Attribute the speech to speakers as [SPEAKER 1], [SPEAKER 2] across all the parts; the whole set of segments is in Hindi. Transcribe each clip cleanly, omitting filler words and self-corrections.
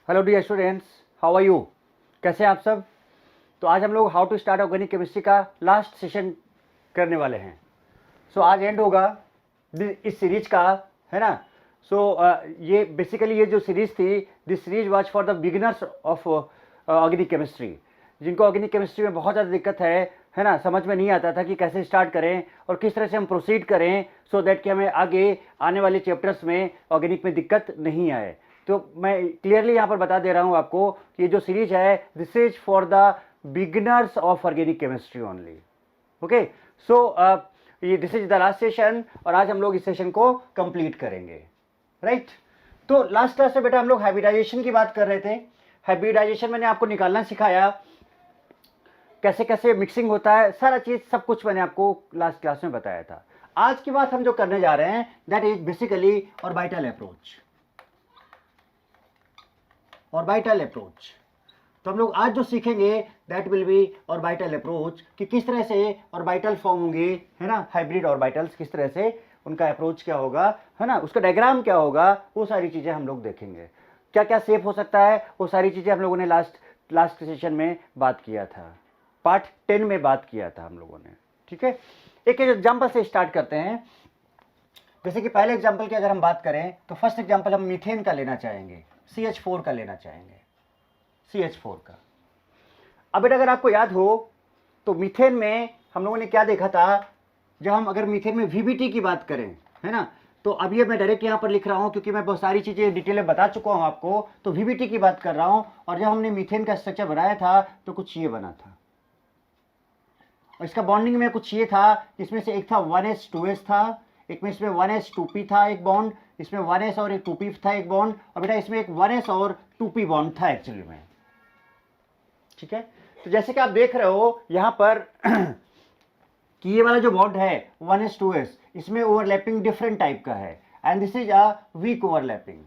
[SPEAKER 1] Hello dear students, how are you? कैसे हैं आप सब? तो आज हम लोग how to start organic chemistry का लास्ट सेशन करने वाले हैं। सो आज एंड होगा इस सीरीज का, है ना। ये बेसिकली ये जो सीरीज थी, this series was for the beginners of organic chemistry, जिनको ऑर्गेनिक केमिस्ट्री में बहुत ज़्यादा दिक्कत है ना, समझ में नहीं आता था कि कैसे स्टार्ट करें और किस तरह से हम प्रोसीड करें सो दैट कि हमें आगे आने वाले चैप्टर्स में ऑर्गेनिक में दिक्कत नहीं आए। तो मैं क्लियरली यहाँ पर बता दे रहा हूँ आपको कि ये जो सीरीज है this is for the beginners of organic chemistry only. Okay, so ये this is the last session और आज हम लोग इस सेशन को कंप्लीट करेंगे, राइट। तो लास्ट क्लास में बेटा हम लोग हाइब्रिडाइजेशन की बात कर रहे थे। हाइब्रिडाइजेशन मैंने आपको निकालना सिखाया, कैसे कैसे मिक्सिंग होता है, सारा चीज सब कुछ मैंने आपको लास्ट क्लास में बताया था। आज की बात हम जो करने जा रहे हैं that is basically orbital approach. Orbital approach तो हम लोग आज जो सीखेंगे that will B orbital approach, कि किस तरह से ऑर्बिटल फॉर्म होंगे, है ना, हाइब्रिड ऑर्बिटल्स किस तरह से, उनका अप्रोच क्या होगा, है ना, उसका डायग्राम क्या होगा, वो सारी चीजें हम लोग देखेंगे। क्या क्या शेप हो सकता है, वो सारी चीजें हम लोगों ने लास्ट सेशन में बात किया था, पार्ट 10 में बात किया था हम लोगों ने। ठीक है, एक एग्जाम्पल से स्टार्ट करते हैं। जैसे कि पहले एग्जाम्पल की अगर हम बात करें तो फर्स्ट एग्जाम्पल हम मीथेन का लेना चाहेंगे, CH4 का लेना चाहेंगे, CH4 का। अब बेटा अगर आपको याद हो तो मीथेन में हम लोगों ने क्या देखा था, जब हम अगर मीथेन में VBT की बात करें, है ना, तो अब ये मैं डायरेक्ट यहाँ पर लिख रहा हूँ क्योंकि मैं बहुत सारी चीज़ें डिटेल में बता चुका हूँ आपको, तो VBT की बात कर रहा हूँ। और जब हमने मीथेन का स्ट्रक्चर बनाया था तो कुछ ये बना था, और इसका बॉन्डिंग में कुछ ये था, जिसमें से एक था 1s 2s था, एक में इसमें 1s 2p था एक बॉन्ड, इसमें 1s और एक 2p था एक बॉन्ड, और बेटा इसमें एक 1s और 2p बॉन्ड था एक्चुअली में। ठीक है, तो जैसे कि आप देख रहे हो यहां पर कि ये वाला जो बॉन्ड है 1s 2s, इसमें ओवरलैपिंग डिफरेंट टाइप का है, and this is a weak overlapping.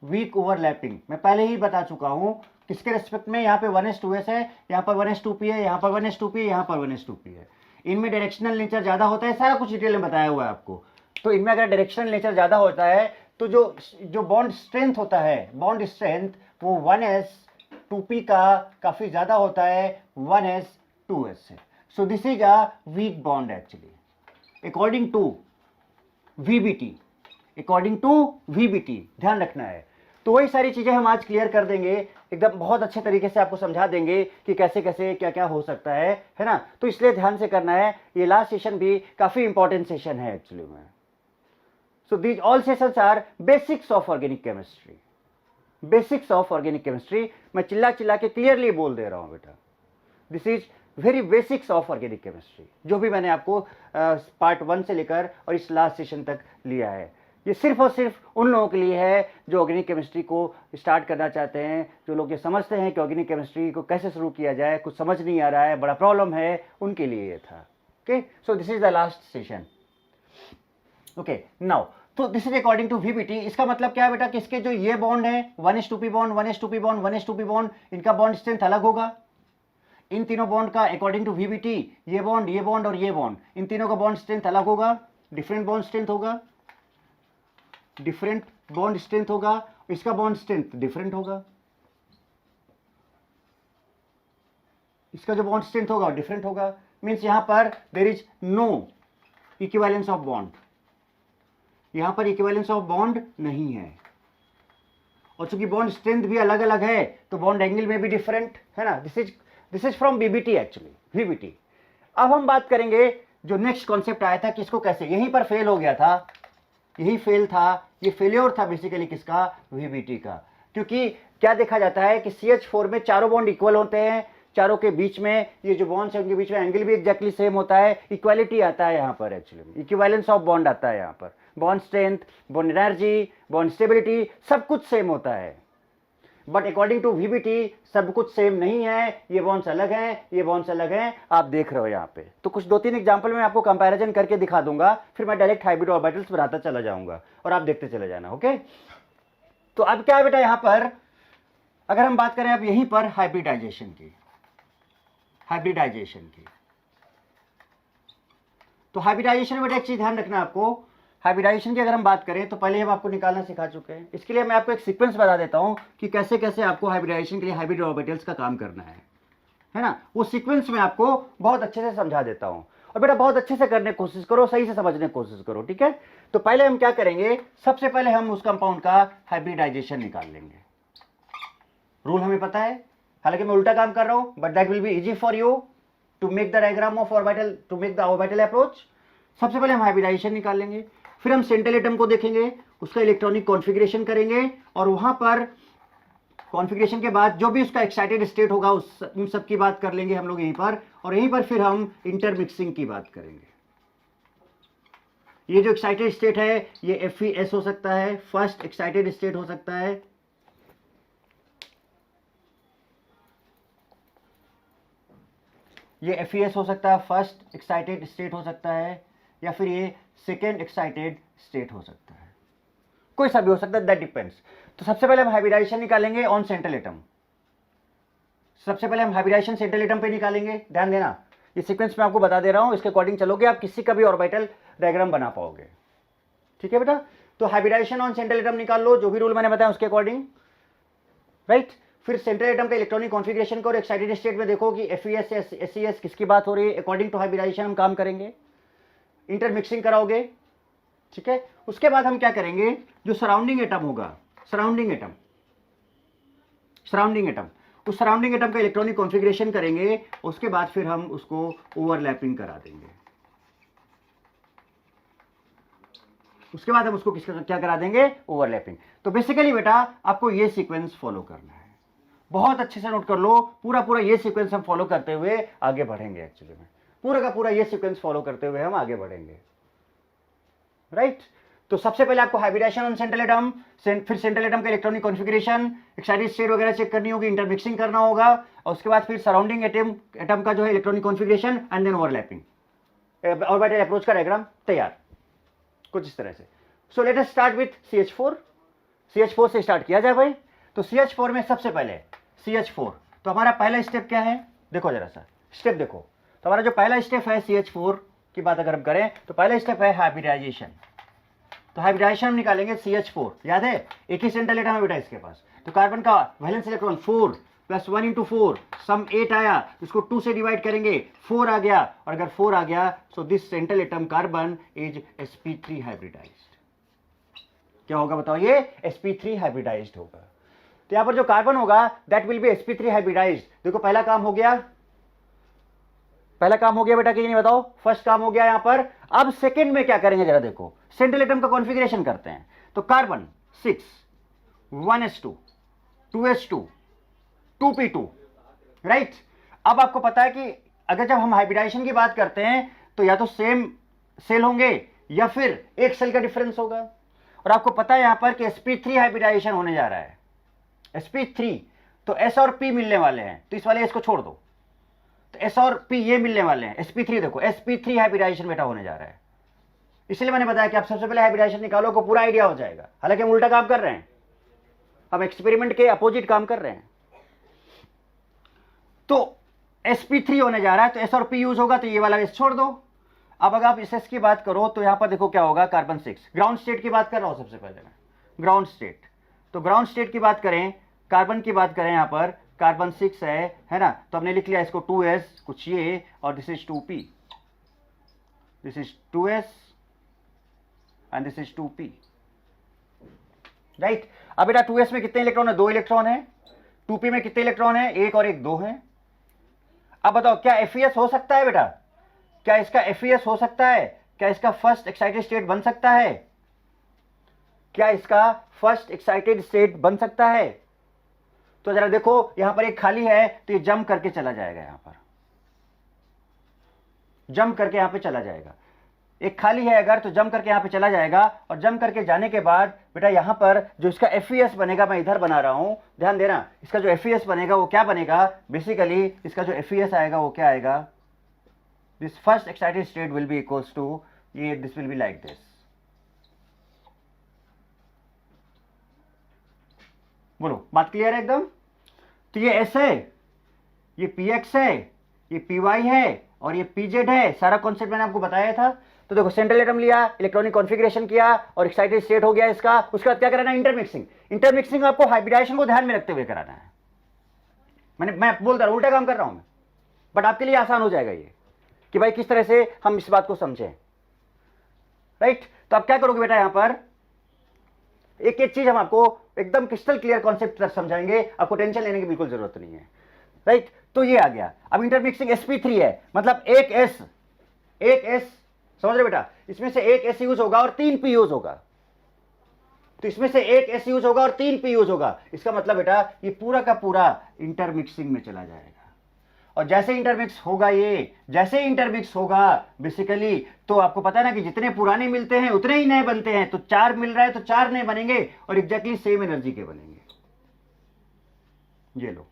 [SPEAKER 1] Weak overlapping मैं पहले ही बता चुका हूं किसके रेस्पेक्ट में, यहाँ पे 1s 2s है, यहाँ पर 1s 2p है, यहाँ पर 1s 2p है, यहाँ पर 1s 2p है। इनमें डायरेक्शनल नेचर ज्यादा होता है, सारा कुछ डिटेल में बताया हुआ है आपको। तो इनमें अगर डायरेक्शनल नेचर ज्यादा होता है तो जो बॉन्ड स्ट्रेंथ होता है, बॉन्ड स्ट्रेंथ वो 1s 2p का काफी ज्यादा होता है 1s 2s से। So this is a weak bond actually according to VBT, according to VBT, ध्यान रखना है। तो वही सारी चीजें हम आज क्लियर कर देंगे, एकदम बहुत अच्छे तरीके से आपको समझा देंगे कि कैसे कैसे क्या क्या हो सकता है ना। तो इसलिए ध्यान से करना है, ये लास्ट सेशन भी काफी इंपॉर्टेंट सेशन है एक्चुअली में। So these all sessions our basics of organic chemistry, basics of organic chemistry. मैं चिल्ला चिल्ला के क्लियरली बोल दे रहा हूं बेटा, this is very basics of organic chemistry, जो भी मैंने आपको पार्ट 1 से लेकर और इस लास्ट सेशन तक लिया है। ये सिर्फ और सिर्फ उन लोगों के लिए है जो ऑर्गेनिक केमिस्ट्री को स्टार्ट करना चाहते हैं, जो लोग ये समझते हैं कि ऑर्गेनिक केमिस्ट्री को कैसे शुरू किया जाए, कुछ समझ नहीं आ रहा है, बड़ा प्रॉब्लम है, उनके लिए ये था। Okay, so this is the last session. Okay, now तो this is according to VBT। इसका मतलब क्या है बेटा, किसके जो ये बॉन्ड है 1s 2p bond, 1s 2p bond, 1s 2p bond, इनका बॉन्ड स्ट्रेंथ अलग होगा। इन तीनों बॉन्ड का अकॉर्डिंग टू VBT, ये बॉन्ड और ये बॉन्ड, इन तीनों का बॉन्ड स्ट्रेंथ अलग होगा, डिफरेंट बॉन्ड स्ट्रेंथ होगा, डिफरेंट बॉन्ड स्ट्रेंथ होगा। इसका बॉन्ड स्ट्रेंथ डिफरेंट होगा, इसका जो बॉन्ड स्ट्रेंथ होगा डिफरेंट होगा। मींस यहां पर there is no equivalence of bond, यहां पर इक्विवेलेंस ऑफ बॉन्ड नहीं है। और चूंकि बॉन्ड स्ट्रेंथ भी अलग अलग है तो बॉन्ड एंगल में भी डिफरेंट है ना। This is from VBT actually, VBT। अब हम बात करेंगे जो नेक्स्ट कॉन्सेप्ट आया था कि इसको कैसे, यहीं पर फेल हो गया था, यही फेल था, ये फेलियर था बेसिकली किसका, VBT का। क्योंकि क्या देखा जाता है कि CH4 में चारों बॉन्ड इक्वल होते हैं, चारों के बीच में ये जो बॉन्ड्स है उनके बीच में एंगल भी एग्जैक्टली सेम होता है, इक्वालिटी आता है यहाँ पर एक्चुअली, इक्विवेलेंस ऑफ बॉन्ड आता है यहाँ पर, bond strength, bond energy, bond stability सब कुछ सेम होता है। बट अकॉर्डिंग टू VBT सब कुछ सेम नहीं है, ये बॉन्ड्स अलग हैं, ये बॉन्ड्स अलग हैं, आप देख रहे हो यहाँ पे। तो कुछ 2-3 एग्जांपल में आपको कंपैरिजन करके दिखा दूंगा, फिर मैं डायरेक्ट हाइब्रिड ऑर्बिटल्स बनाता चला जाऊंगा और आप देखते चले जाना। ओके, तो अब क्या है बेटा, यहां पर अगर हम बात करें अब यहीं पर हाइब्रिडाइजेशन की, तो हाइब्रिडाइजेशन में बेटा एक चीज ध्यान रखना आपको हाइब्रिडाइजेशन की अगर हम बात करें तो पहले हम आपको निकालना सिखा चुके हैं। इसके लिए मैं आपको एक सीक्वेंस बता देता हूं कि कैसे कैसे आपको हाइब्रिडाइजेशन के लिए हाइब्रिड ऑर्बिटल्स का काम करना है ना। वो सीक्वेंस में आपको बहुत अच्छे से समझा देता हूं, और बेटा बहुत अच्छे से करने की कोशिश करो, सही से समझने की कोशिश करो, ठीक है। तो पहले हम क्या करेंगे, सबसे पहले हम उस कंपाउंड का हाइब्रिडाइजेशन निकाल लेंगे। रूल हमें पता है, हालांकि मैं उल्टा काम कर रहा हूं, but that will be easy for you to make the diagram of orbital, to make the orbital approach. सबसे पहले हम हाइब्रिडाइजेशन निकाल लेंगे, फिर हम सेंट्रल एटम को देखेंगे, उसका इलेक्ट्रॉनिक कॉन्फ़िगरेशन करेंगे, और वहां पर कॉन्फ़िगरेशन के बाद जो भी उसका एक्साइटेड स्टेट होगा उन सब की बात कर लेंगे हम लोग यहीं पर, और यहीं पर फिर हम इंटरमिक्सिंग की बात करेंगे। ये जो एक्साइटेड स्टेट है ये FeS हो सकता है, फर्स्ट एक्साइटेड स्टेट हो सकता है, ये FeS हो सकता है, फर्स्ट एक्साइटेड स्टेट हो सकता है, या फिर ये सेकेंड एक्साइटेड स्टेट हो सकता है, कोई सा भी हो सकता है, दैट डिपेंड्स। तो सबसे पहले हम हाइब्रिडाइजेशन निकालेंगे ऑन सेंट्रल एटम। सबसे पहले हम हाइब्रिडाइजेशन सेंट्रल एटम पे निकालेंगे, ध्यान देना, ये सीक्वेंस में आपको बता दे रहा हूं, इसके अकॉर्डिंग चलोगे आप किसी का भी ऑर्बिटल डायग्राम बना पाओगे, ठीक है बेटा। तो हाइब्रिडाइजेशन ऑन सेंट्रल एटम निकाल लो, जो भी रूल मैंने बताया उसके अकॉर्डिंग, राइट। फिर सेंट्रल एटम का इलेक्ट्रॉनिक कॉन्फ़िगरेशन को और एक्साइटेड स्टेट में देखो कि FeS या SeS किसकी बात हो रही है, अकॉर्डिंग टू हाइब्रिडाइजेशन हम काम करेंगे, इंटरमिक्सिंग कराओगे, ठीक है। उसके बाद हम क्या करेंगे, जो सराउंडिंग एटम होगा, सराउंडिंग एटम उस सराउंडिंग एटम का इलेक्ट्रॉनिक कॉन्फ़िगरेशन करेंगे, उसके बाद फिर हम उसको ओवरलैपिंग करा देंगे, उसके बाद हम उसको क्या करा देंगे, ओवरलैपिंग। तो बेसिकली बेटा आपको ये सीक्वेंस फॉलो करना है, बहुत अच्छे से नोट कर लो, पूरा पूरा ये सीक्वेंस हम फॉलो करते हुए आगे बढ़ेंगे। एक्चुअली में पूरा का पूरा ये सीक्वेंस फॉलो करते हुए हम आगे बढ़ेंगे, राइट। तो सबसे पहले आपको हाइब्रिडाइजेशन ऑन सेंट्रल एटम, फिर सेंट्रल एटम का इलेक्ट्रॉनिक कॉन्फ़िगरेशन, एक्साइटेड स्टेट वगैरह चेक करनी होगी, इंटरमिक्सिंग करना होगा, और उसके बाद फिर सराउंडिंग एटम का जो है electronic configuration, and then overlapping, orbital approach का डायग्राम तैयार, कुछ इस तरह से। So let us start with CH4। CH4 से स्टार्ट किया जाए भाई। तो CH4 में सबसे पहले CH4, तो हमारा पहला स्टेप क्या है, देखो जरा सा स्टेप देखो। तो हमारा जो पहला स्टेप है CH4 की बात अगर हम करें तो पहला स्टेप है हाइब्रिडाइजेशन। तो हाइब्रिडाइजेशन हम निकालेंगे CH4, याद है एक ही सेंट्रल एटम है बेटा इसके पास, तो कार्बन का वैलेंस इलेक्ट्रॉन 4 + 1 × 4 सम 8 आया, इसको 2 से डिवाइड करेंगे 4 आ गया, और अगर 4 आ गया so this central atom carbon is sp3 hybridized. क्या होगा बताओ, ये sp3 हाइब्रिडाइज्ड होगा। तो यहां पर जो कार्बन होगा that will B sp3 hybridised. देखो पहला काम हो गया, पहला काम हो गया बेटा कि नहीं बताओ, फर्स्ट काम हो गया यहां पर। अब सेकंड में क्या करेंगे जरा देखो, सेंट्रल एटम का कॉन्फ़िगरेशन करते हैं। तो carbon 6 1s2 2s2 2p2, right. अब आपको पता है कि अगर जब हम हाइब्रिडाइजेशन की बात करते हैं तो या तो सेम सेल होंगे या फिर एक सेल का डिफरेंस होगा, और आपको पता है यहां पर कि sp3 हाइब्रिडाइजेशन होने जा रहा है, sp3, तो s और p मिलने वाले हैं, तो इस वाले s को छोड़ दो, तो s और p ये मिलने वाले हैं, sp3 देखो sp3 हाइब्रिडाइजेशन बेटा होने जा रहा है। इसलिए मैंने बताया कि आप सबसे पहले हाइब्रिडाइजेशन निकालो, को पूरा आइडिया हो जाएगा। हालांकि हम उल्टा काम कर रहे हैं, हम एक्सपेरिमेंट के अपोजिट काम कर रहे हैं। तो sp3 होने जा रहा है, तो s और p यूज होगा, तो ये वाला s छोड़ दो। अब अगर आप इस s की बात करो तो यहां पर देखो क्या होगा, कार्बन 6, ग्राउंड स्टेट की बात कर रहा हूं सबसे पहले मैं, ग्राउंड स्टेट। तो ग्राउंड स्टेट की बात करें, कार्बन की बात करें, यहां पर कार्बन 6 है ना, तो हमने लिख लिया इसको 2s कुछ ये, और this is 2p, this is 2s and this is 2p, right. अब बेटा 2s में कितने इलेक्ट्रॉन है, 2 इलेक्ट्रॉन है, 2p में कितने इलेक्ट्रॉन है, 1 और 1 2 है। अब बताओ क्या FeS हो सकता है बेटा, क्या इसका FeS हो सकता है, क्या इसका फर्स्ट एक्साइटेड स्टेट बन सकता है, क्या इसका फर्स्ट एक्साइटेड स्टेट बन सकता है। तो जरा देखो यहां पर एक खाली है, तो ये जंप करके चला जाएगा, यहां पर जंप करके यहां पे चला जाएगा। एक खाली है अगर, तो जंप करके यहां पे चला जाएगा, और जंप करके जाने के बाद बेटा यहां पर जो इसका FeS बनेगा, मैं इधर बना रहा हूं, ध्यान देना, इसका जो FeS बनेगा वो क्या बनेगा, बेसिकली इसका जो FeS आएगा वो क्या आएगा, this first excited state will be equals to ये, this will be like this. बोलो बात क्लियर है एकदम। तो ये S है, ये Px है, ये Py है, और ये पीजेड है, सारा कॉन्सेप्ट मैंने आपको बताया था। तो देखो सेंट्रल एटम लिया, इलेक्ट्रॉनिक कॉन्फ़िगरेशन किया और एक्साइटेड स्टेट हो गया इसका। उसके बाद क्या कराना है, इंटरमिक्सिंग। इंटरमिक्सिंग आपको हाइब्रिडाइजेशन को ध्यान में रखते हुए कराना है। मैं बोलता रहा, उल्टा काम कर रहा हूं मैं, बट आपके लिए आसान हो जाएगा ये कि भाई किस तरह से हम इस बात को समझें, राइट। तो आप क्या करोगे बेटा, यहां पर एक एक चीज हम आपको एकदम क्रिस्टल क्लियर कॉन्सेप्ट समझाएंगे, आपको टेंशन लेने की बिल्कुल जरूरत नहीं है, राइट। तो ये आ गया। अब इंटरमिक्सिंग sp3 है, मतलब एक एस समझ रहे बेटा, इसमें से एक एस यूज होगा और 3 पी यूज होगा। तो इसमें से एक एस यूज होगा और 3 पी यूज होगा। इसका मतलब बेटा ये पूरा का पूरा इंटरमिक्सिंग में चला जाएगा। और जैसे इंटरमिक्स होगा, ये जैसे इंटरमिक्स होगा बेसिकली, तो आपको पता है ना कि जितने पुराने मिलते हैं उतने ही नए बनते हैं। तो 4 मिल रहा है तो 4 नए बनेंगे और एग्जैक्टली सेम एनर्जी के बनेंगे। ये लो,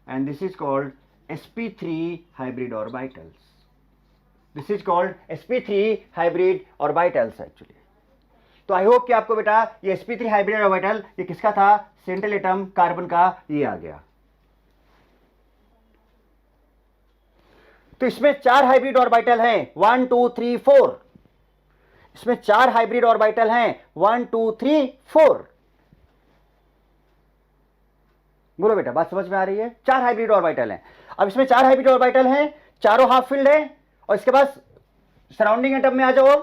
[SPEAKER 1] and this is called sp3 hybrid orbitals. This is called sp3 hybrid orbitals actually. तो आई होप कि आपको बेटा ये sp3 हाइब्रिड ऑर्बिटल ये किसका था, सेंट्रल एटम कार्बन का, ये आ गया। तो इसमें 4 हाइब्रिड ऑर्बिटल हैं, 1 2 3 4। इसमें 4 हाइब्रिड ऑर्बिटल हैं, 1 2 3 4। बोलो बेटा, बात समझ में आ रही है? 4 हाइब्रिड ऑर्बिटल हैं। अब इसमें 4 हाइब्रिड ऑर्बिटल हैं, चारों हाफ फील्ड है। और इसके बाद सराउंडिंग एटम में आ जाओ।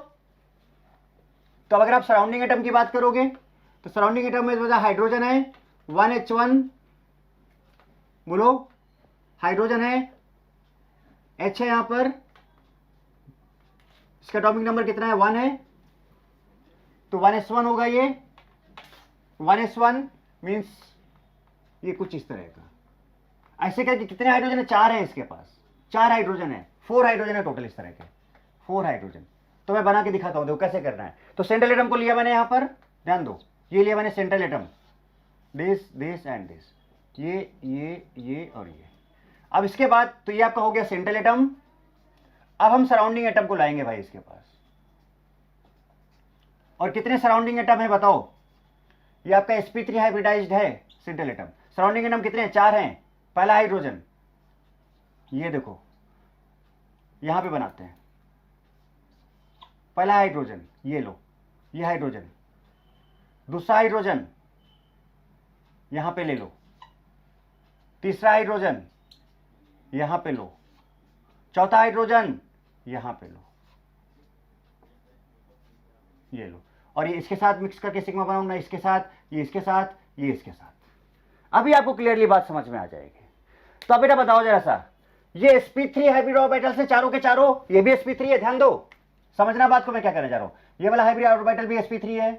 [SPEAKER 1] तो अगर आप सराउंडिंग एटम की बात करोगे तो सराउंडिंग एटम में हाइड्रोजन है 1h1, बोलो हाइड्रोजन है, H है यहां पर, इसका एटॉमिक नंबर कितना है, 1 है। तो 1s1 होगा ये, 1s1 मींस ये कुछ इस तरह का। ऐसे करके कितने हाइड्रोजन है, 4 है इसके पास, 4 हाइड्रोजन है, 4 हाइड्रोजन है टोटल इस तरह के, 4 हाइड्रोजन। तो मैं बना के दिखाता हूं, देखो कैसे करना है। तो सेंट्रल एटम को लिया मैंने, यहां पर ध्यान दो, ये लिया मैंने central atom, this and this, ये और ये। अब इसके बाद तो ये आपका हो गया सेंट्रल एटम। अब हम सराउंडिंग एटम को लाएंगे भाई इसके पास। और कितने सराउंडिंग एटम है बताओ, ये आपका sp3 हाइब्रिडाइज्ड है सेंट्रल एटम। सराउंडिंग एटम कितने हैं, 4 हैं। पहला हाइड्रोजन, ये देखो यहां पे बनाते हैं, पहला हाइड्रोजन ये लो, ये हाइड्रोजन। दूसरा हाइड्रोजन यहां पे ले लो, तीसरा हाइड्रोजन यहां पे लो, चौथा हाइड्रोजन यहां पे लो, ये लो। और ये इसके साथ मिक्स करके सिग्मा बनाऊं ना, इसके साथ, ये इसके साथ, ये इसके साथ। अभी आपको क्लियरली बात समझ में आ जाएगी। तो अब बेटा बताओ जरा सा, ये sp3 हाइब्रिड ऑर्बिटल से चारों के चारों, ये भी sp3 है, ध्यान दो, समझना बात को मैं क्या करना चाह रहा हूं। ये वाला हाइब्रिड ऑर्बिटल भी sp3 है,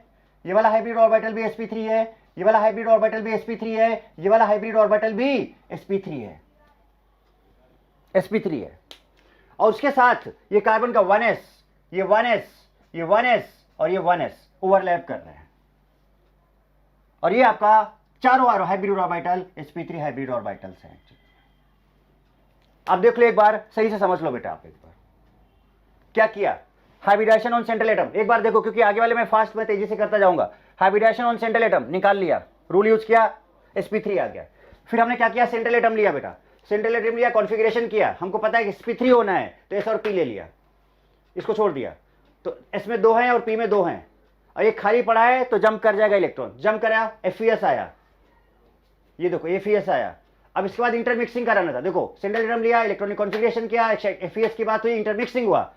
[SPEAKER 1] ये वाला हाइब्रिड ऑर्बिटल भी sp3 है, ये वाला हाइब्रिड ऑर्बिटल भी sp3 है, ये वाला हाइब्रिड ऑर्बिटल भी sp3 है, sp3 है। और उसके साथ ये कार्बन का 1s, ये 1s, ये 1s और ये 1s ओवरलैप कर रहे हैं। और ये आपका चारों hybrid orbital sp3 hybrid orbitals हैं। अब देख लो एक बार, सही से समझ लो बेटा। आप एक बार क्या किया, हाइब्रिडाइजेशन ऑन सेंट्रल एटम, एक बार देखो क्योंकि आगे वाले में फास्ट में तेजी से करता जाऊंगा। हाइब्रिडाइजेशन ऑन सेंट्रल एटम निकाल लिया, रूल यूज किया, sp3 आ गया। फिर हमने क्या किया, सेंट्रल एटम लिया बेटा, सेंट्रल एटम लिया, कॉन्फ़िगरेशन किया, हमको पता है कि sp3 होना है तो s और p ले लिया, इसको छोड़ दिया। तो s में 2 हैं और p में 2 हैं, और ये खाली पड़ा है तो जंप कर जाएगा इलेक्ट्रॉन, जंप करा, FeS आया, ये देखो FeS आया। अब इसके बाद इंटरमिक्सिंग कराना था, देखो सेंट्रल एटम लिया, इलेक्ट्रॉनिक कॉन्फ़िगरेशन किया, FeS की बात हुई, इंटरमिक्सिंग हुआ।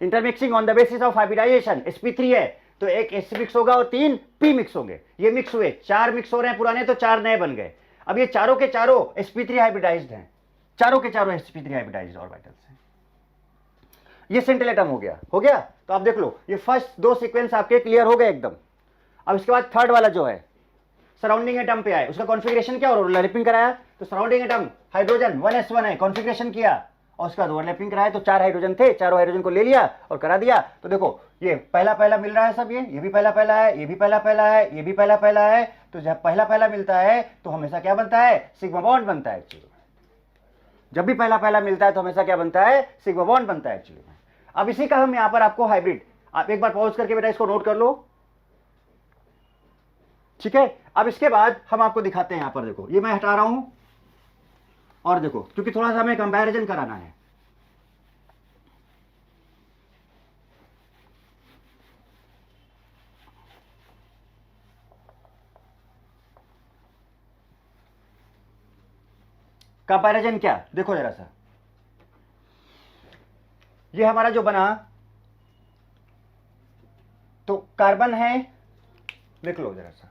[SPEAKER 1] Intermixing on the basis of hybridization, sp3 है तो एक s मिक्स होगा और 3 p मिक्स होंगे। ये मिक्स हुए, 4 मिक्स हो रहे हैं पुराने तो 4 नए बन गए। अब ये चारों के चारों sp3 हाइब्रिडाइज्ड हैं, चारों के चारों sp3 हाइब्रिडाइज्ड ऑर्बिटल्स हैं। ये सेंट्रल एटम हो गया, हो गया। तो आप देख लो ये फर्स्ट 2 सीक्वेंस आपके क्लियर हो गए एकदम। अब इसके बाद थर्ड वाला जो है सराउंडिंग एटम पे आए, उसका कॉन्फ़िगरेशन क्या, और ओवरलैपिंग कराया। तो सराउंडिंग एटम हाइड्रोजन 1s1 है, कॉन्फ़िगरेशन किया और उसका ओवरलैपिंग कराया। तो 4 हाइड्रोजन थे, चारों हाइड्रोजन को ले लिया और करा दिया। तो देखो ये पहला पहला मिल रहा है सब, ये भी पहला पहला है, ये भी पहला पहला है, ये भी पहला पहला है। तो जब पहला पहला मिलता है तो हमेशा क्या बनता है, सिग्मा बॉन्ड बनता है एक्चुअली। जब भी पहला पहला मिलता है तो हमेशा क्या बनता है, सिग्मा बॉन्ड बनता है एक्चुअली। अब इसी का हम यहां पर आपको हाइब्रिड, आप एक बार पॉज करके बेटा इसको नोट कर लो, ठीक है। अब इसके बाद हम आपको दिखाते हैं, यहां पर देखो ये मैं हटा रहा हूं, और देखो, क्योंकि थोड़ा सा हमें कंपैरिजन कराना है। कंपैरिजन क्या, देखो जरा सा, ये हमारा जो बना, तो कार्बन है, देख लो जरा सा,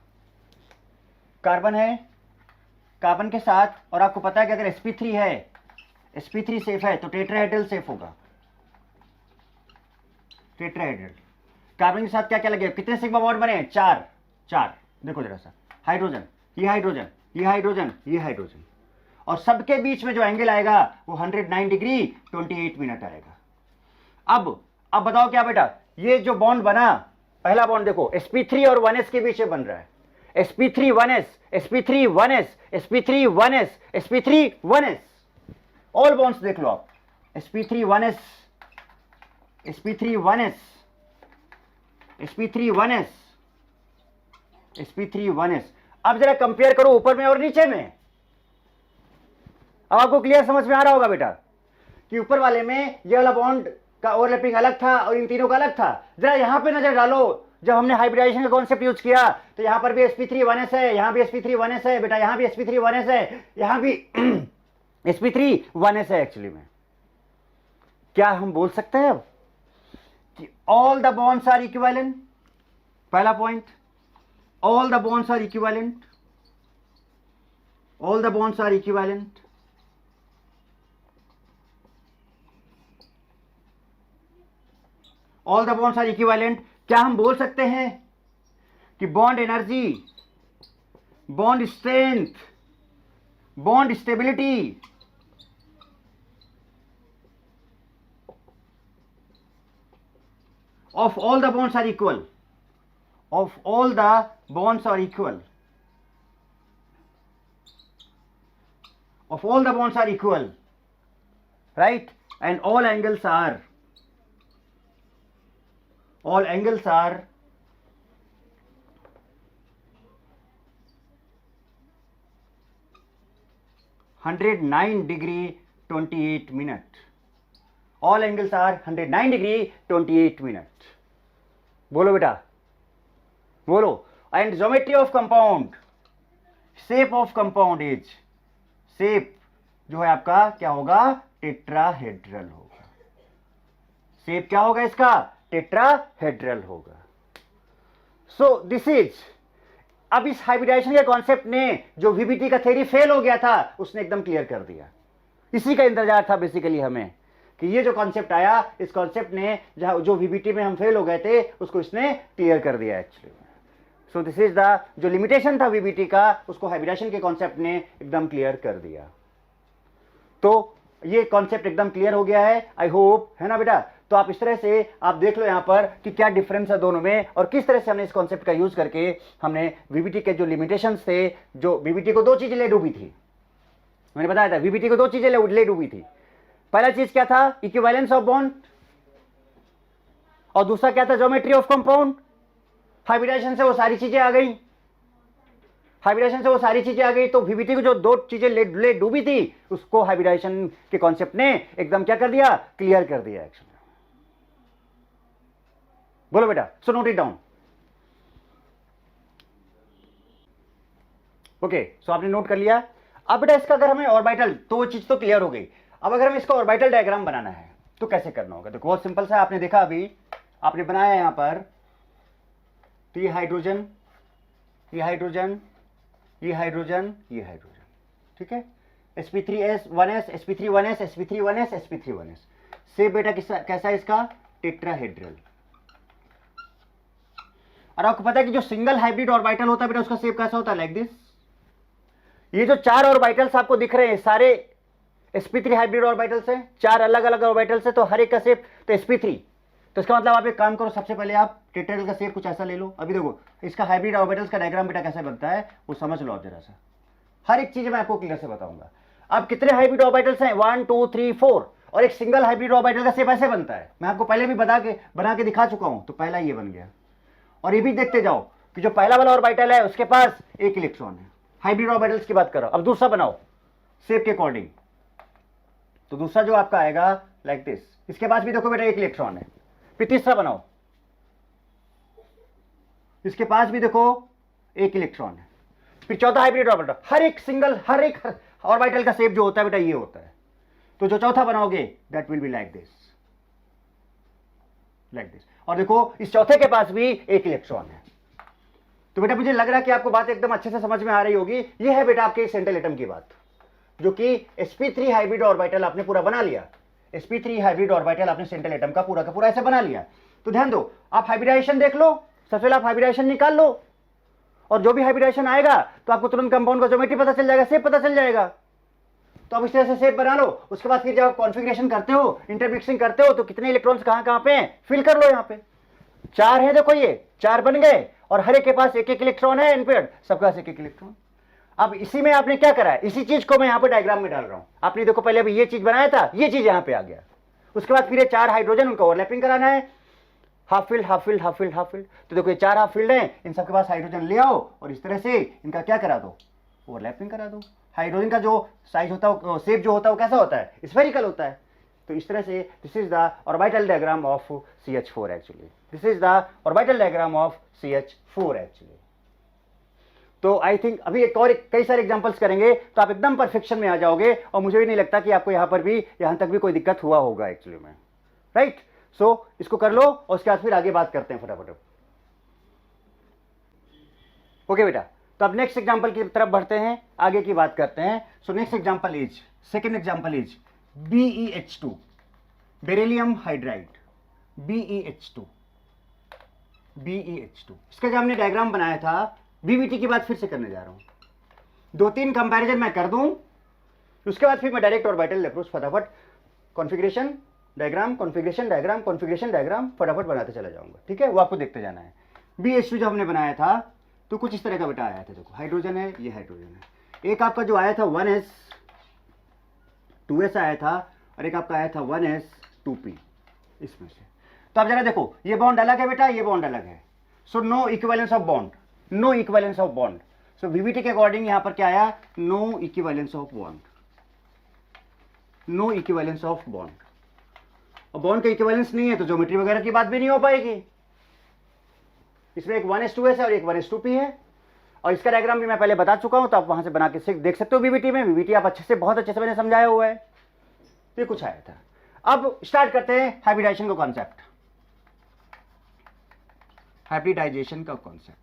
[SPEAKER 1] कार्बन है, कार्बन के साथ, और आपको पता है कि अगर sp3 है, sp3 सेफ है तो टेट्राहेड्रल सेफ होगा, टेट्राहेड्रल। कार्बन के साथ क्या क्या लगे, कितने सिग्मा बॉन्ड बने, चार, चार, देखो जरा सा, हाइड्रोजन, ये हाइड्रोजन, ये हाइड्रोजन, ये हाइड्रोजन, और सबके बीच में जो एंगल आएगा वो 109 डिग्री 28 मिनट आएगा। अब बताओ क्या बेटा, ये जो बॉन्ड बना, पहला बॉन्ड देखो sp3 और 1s के बीच में बन रहा है, sp3 1s, sp3 1s, sp3 1s, sp3 1s, all bonds देख लो आप, sp3 1s, sp3 1s, sp3 1s, sp3 1s। अब जरा कंपेयर करो ऊपर में और नीचे में। अब आपको क्लियर समझ में आ रहा होगा बेटा कि ऊपर वाले में ये वाला बॉन्ड का ओवरलैपिंग अलग था और इन तीनों का अलग था। जरा यहां पे नजर डालो, जब हमने हाइब्रिडाइजेशन का कॉन्सेप्ट यूज किया तो यहां पर भी sp3 1s है, यहां भी sp3 1s है बेटा, यहां भी sp3 1s है, यहां भी sp3 1s है। एक्चुअली में क्या हम बोल सकते हैं अब कि all the bonds are equivalent, पहला point, all the bonds are equivalent, all the bonds are equivalent, all the bonds are equivalent. क्या हम बोल सकते हैं कि bond energy, bond strength, bond stability of all the bonds are equal, of all the bonds are equal, of all the bonds are equal, right? And all angles are 109 degree 28 minute, all angles are 109 degree 28 minute। बोलो बेटा, बोलो। And geometry of compound, shape of compound is, shape जो है आपका क्या होगा, टेट्राहेड्रल होगा। शेप क्या होगा इसका, टेट्राहेड्रल होगा। सो दिस इज, अब इस हाइब्रिडाइजेशन के कॉन्सेप्ट ने जो वीबीटी का थ्योरी फेल हो गया था उसने एकदम क्लियर कर दिया। इसी का इंतजार था बेसिकली हमें कि ये जो कॉन्सेप्ट आया, इस कॉन्सेप्ट ने जहां जो वीबीटी में हम फेल हो गए थे उसको इसने क्लियर कर दिया actually. So this is the, जो लिमिटेशन था वीबीटी का उसको हाइब्रिडेशन के कॉन्सेप्ट ने एकदम क्लियर कर दिया। तो ये कॉन्सेप्ट एकदम क्लियर हो गया है, आई होप, है ना बेटा। तो आप इस तरह से आप देख लो यहां पर कि क्या डिफरेंस है दोनों में और किस तरह से हमने इस कॉन्सेप्ट का यूज करके हमने वीबीटी के जो लिमिटेशंस थे, जो वीबीटी को दो चीजें ले डूबी थी, मैंने बताया था वीबीटी को दो चीजें ले डूबी थी। पहला चीज क्या था, इक्विवेलेंस ऑफ बॉन्ड, और दूसरा क्या था, ज्योमेट्री ऑफ कंपाउंड। हाइब्रिडाइजेशन से वो सारी चीजें आ गई, हाइब्रिडाइजेशन से वो सारी चीजें आ गई, तो वीबीटी को जो दो चीजें ले डूबी थी उसको हाइब्रिडाइजेशन के कॉन्सेप्ट ने एकदम क्या कर दिया, क्लियर कर दिया एक्चुअली। बोलो बेटा, सो नोट इट डाउन। ओके, सो आपने नोट कर लिया। अब बेटा इसका अगर हमें ऑर्बिटल, तो वो चीज तो क्लियर हो गई। अब अगर हमें इसका ऑर्बिटल डायग्राम बनाना है तो कैसे करना होगा, देखो बहुत सिंपल सा, आपने देखा अभी आपने बनाया यहां पर, तो ये हाइड्रोजन, ये हाइड्रोजन, ये हाइड्रोजन, ये हाइड्रोजन, ठीक है। sp3s 1s, sp3 1s, sp3 1s, sp3 1s। से बेटा कैसा है इसका, टेट्राहेड्रल। और आपको पता है कि जो सिंगल हाइब्रिड ऑर्बिटल होता है बेटा उसका शेप कैसा होता है, लाइक दिस। ये जो चार ऑर्बिटल्स आपको दिख रहे हैं सारे sp3 हाइब्रिड ऑर्बिटल्स हैं, चार अलग अलग ऑर्बिटल्स हैं, तो हर एक का शेप तो sp3। तो इसका मतलब आप एक काम करो, सबसे पहले आप टेट्राहेड्रल का शेप कुछ ऐसा ले लो। अभी देखो इसका हाइब्रिड ऑर्बिटल्स का डायग्राम बेटा कैसे बनता है वो समझ लो आप जरा सा, हर एक चीज मैं आपको क्लियर से बताऊंगा। अब कितने हाइब्रिड ऑर्बिटल्स हैं, 1 2 3 4, और एक सिंगल हाइब्रिड ऑर्बिटल का शेप ऐसे बनता है। मैं आपको पहले भी बना के दिखा चुका हूं। तो पहला ये बन गया, और ये भी देखते जाओ कि जो पहला वाला ऑर्बिटल है उसके पास एक इलेक्ट्रॉन है। हाइब्रिड ऑर्बिटल्स की बात करो। अब दूसरा बनाओ शेप के अकॉर्डिंग, तो दूसरा जो आपका आएगा लाइक दिस, इसके पास भी देखो बेटा एक इलेक्ट्रॉन है। फिर तीसरा बनाओ, इसके पास भी देखो एक इलेक्ट्रॉन है। फिर चौथा हाइब्रिड ऑर्बिटल, हर एक ऑर्बिटल का शेप जो होता है बेटा ये होता है। तो जो चौथा बनाओगे that will be like this, और देखो इस चौथे के पास भी एक इलेक्ट्रॉन है। तो बेटा मुझे लग रहा है कि आपको बात एकदम अच्छे से समझ में आ रही होगी। ये है बेटा आपके सेंट्रल एटम की बात, जो कि sp3 हाइब्रिड ऑर्बिटल आपने पूरा बना लिया। sp3 हाइब्रिड ऑर्बिटल आपने सेंट्रल एटम का पूरा ऐसे बना लिया। तो ध्यान दो, आप हाइब्रिडाइजेशन देख लो, सबसे पहले आप हाइब्रिडाइजेशन निकाल लो, और जो भी हाइब्रिडाइजेशन आएगा तो आपको तुरंत कंपाउंड का ज्योमेट्री पता चल जाएगा, शेप पता चल जाएगा। तो आप इस तरह से शेप बना लो। उसके बाद फिर जब आप कॉन्फ़िगरेशन करते हो, इंटरमिक्सिंग करते हो, तो कितने इलेक्ट्रॉन्स कहां पे हैं फिल कर लो। यहां पे 4 है, देखो ये 4 बन गए, और हर एक के पास एक एक इलेक्ट्रॉन है, इनपेड सबके पास एक एक इलेक्ट्रॉन। अब इसी में आपने क्या करा है, इसी चीज को मैं यहां पे डायग्राम में डाल रहा हूं। आपने देखो पहले अभी ये चीज बनाया था, ये चीज यहां पे आ गया। उसके बाद फिर ये 4 हाइड्रोजन, उनको ओवरलैपिंग कराना है, half filled half filled half filled half filled. तो देखो ये 4 हाफ फिल्ड हैं, इन सबके पास हाइड्रोजन ले आओ और इस तरह से इनका क्या करा दो, ओवरलैपिंग करा दो। हाइड्रोजन का जो साइज होता है, शेप जो होता है वो कैसा होता है, स्फेरिकल होता है। तो इस तरह से this is the orbital diagram of CH4 actually, this is the orbital diagram of CH4 actually. तो आई थिंक अभी कई सारे एग्जांपल्स करेंगे तो आप एकदम परफेक्शन में आ जाओगे, और मुझे भी नहीं लगता कि आपको यहां तक भी कोई दिक्कत हुआ होगा एक्चुअली में, राइट। सो इसको कर लो और उसके बाद फिर आगे बात करते हैं फटाफट। ओके बेटा, तो अब नेक्स्ट एग्जांपल की तरफ बढ़ते हैं, आगे की बात करते हैं। So next example is, second example is BeH2, beryllium hydride, BeH2। इसका जो हमने डायग्राम बनाया था, BBT की बात फिर से करने जा रहा हूं। 2-3 कंपैरिजन मैं कर दूं, उसके बाद फिर मैं डायरेक्ट ऑर्बिटल अप्रोच फटाफट configuration diagram, configuration diagram, configuration diagram फटाफट बनाते चला जाऊंगा, ठीक है। वो आपको देखते जाना है। BeH2 जो हमने बनाया था तो कुछ इस तरह का बेटा आया था। देखो हाइड्रोजन है, ये हाइड्रोजन है। एक आपका जो आया था 1s 2s आया था, और एक आपका आया था 1s 2p इसमें से। तो अब जरा देखो, ये बॉन्ड अलग है बेटा, ये बॉन्ड अलग है। So no equivalence of bond, no equivalence of bond. So VBT के अकॉर्डिंग यहां पर क्या आया, no equivalence of bond, no equivalence of bond. और बॉन्ड का इक्विवेलेंस नहीं है तो ज्योमेट्री वगैरह की बात भी नहीं हो पाएगी। इसमें एक 1s2s है और एक 1s2p है, और इसका डायग्राम भी मैं पहले बता चुका हूं, तो आप वहां से बना के देख सकते हो। BBT में, BBT आप अच्छे से, बहुत अच्छे से मैंने समझाया हुआ है। ये कुछ आया था। अब स्टार्ट करते हैं हाइब्रिडाइजेशन का कॉन्सेप्ट, हाइब्रिडाइजेशन का कॉन्सेप्ट।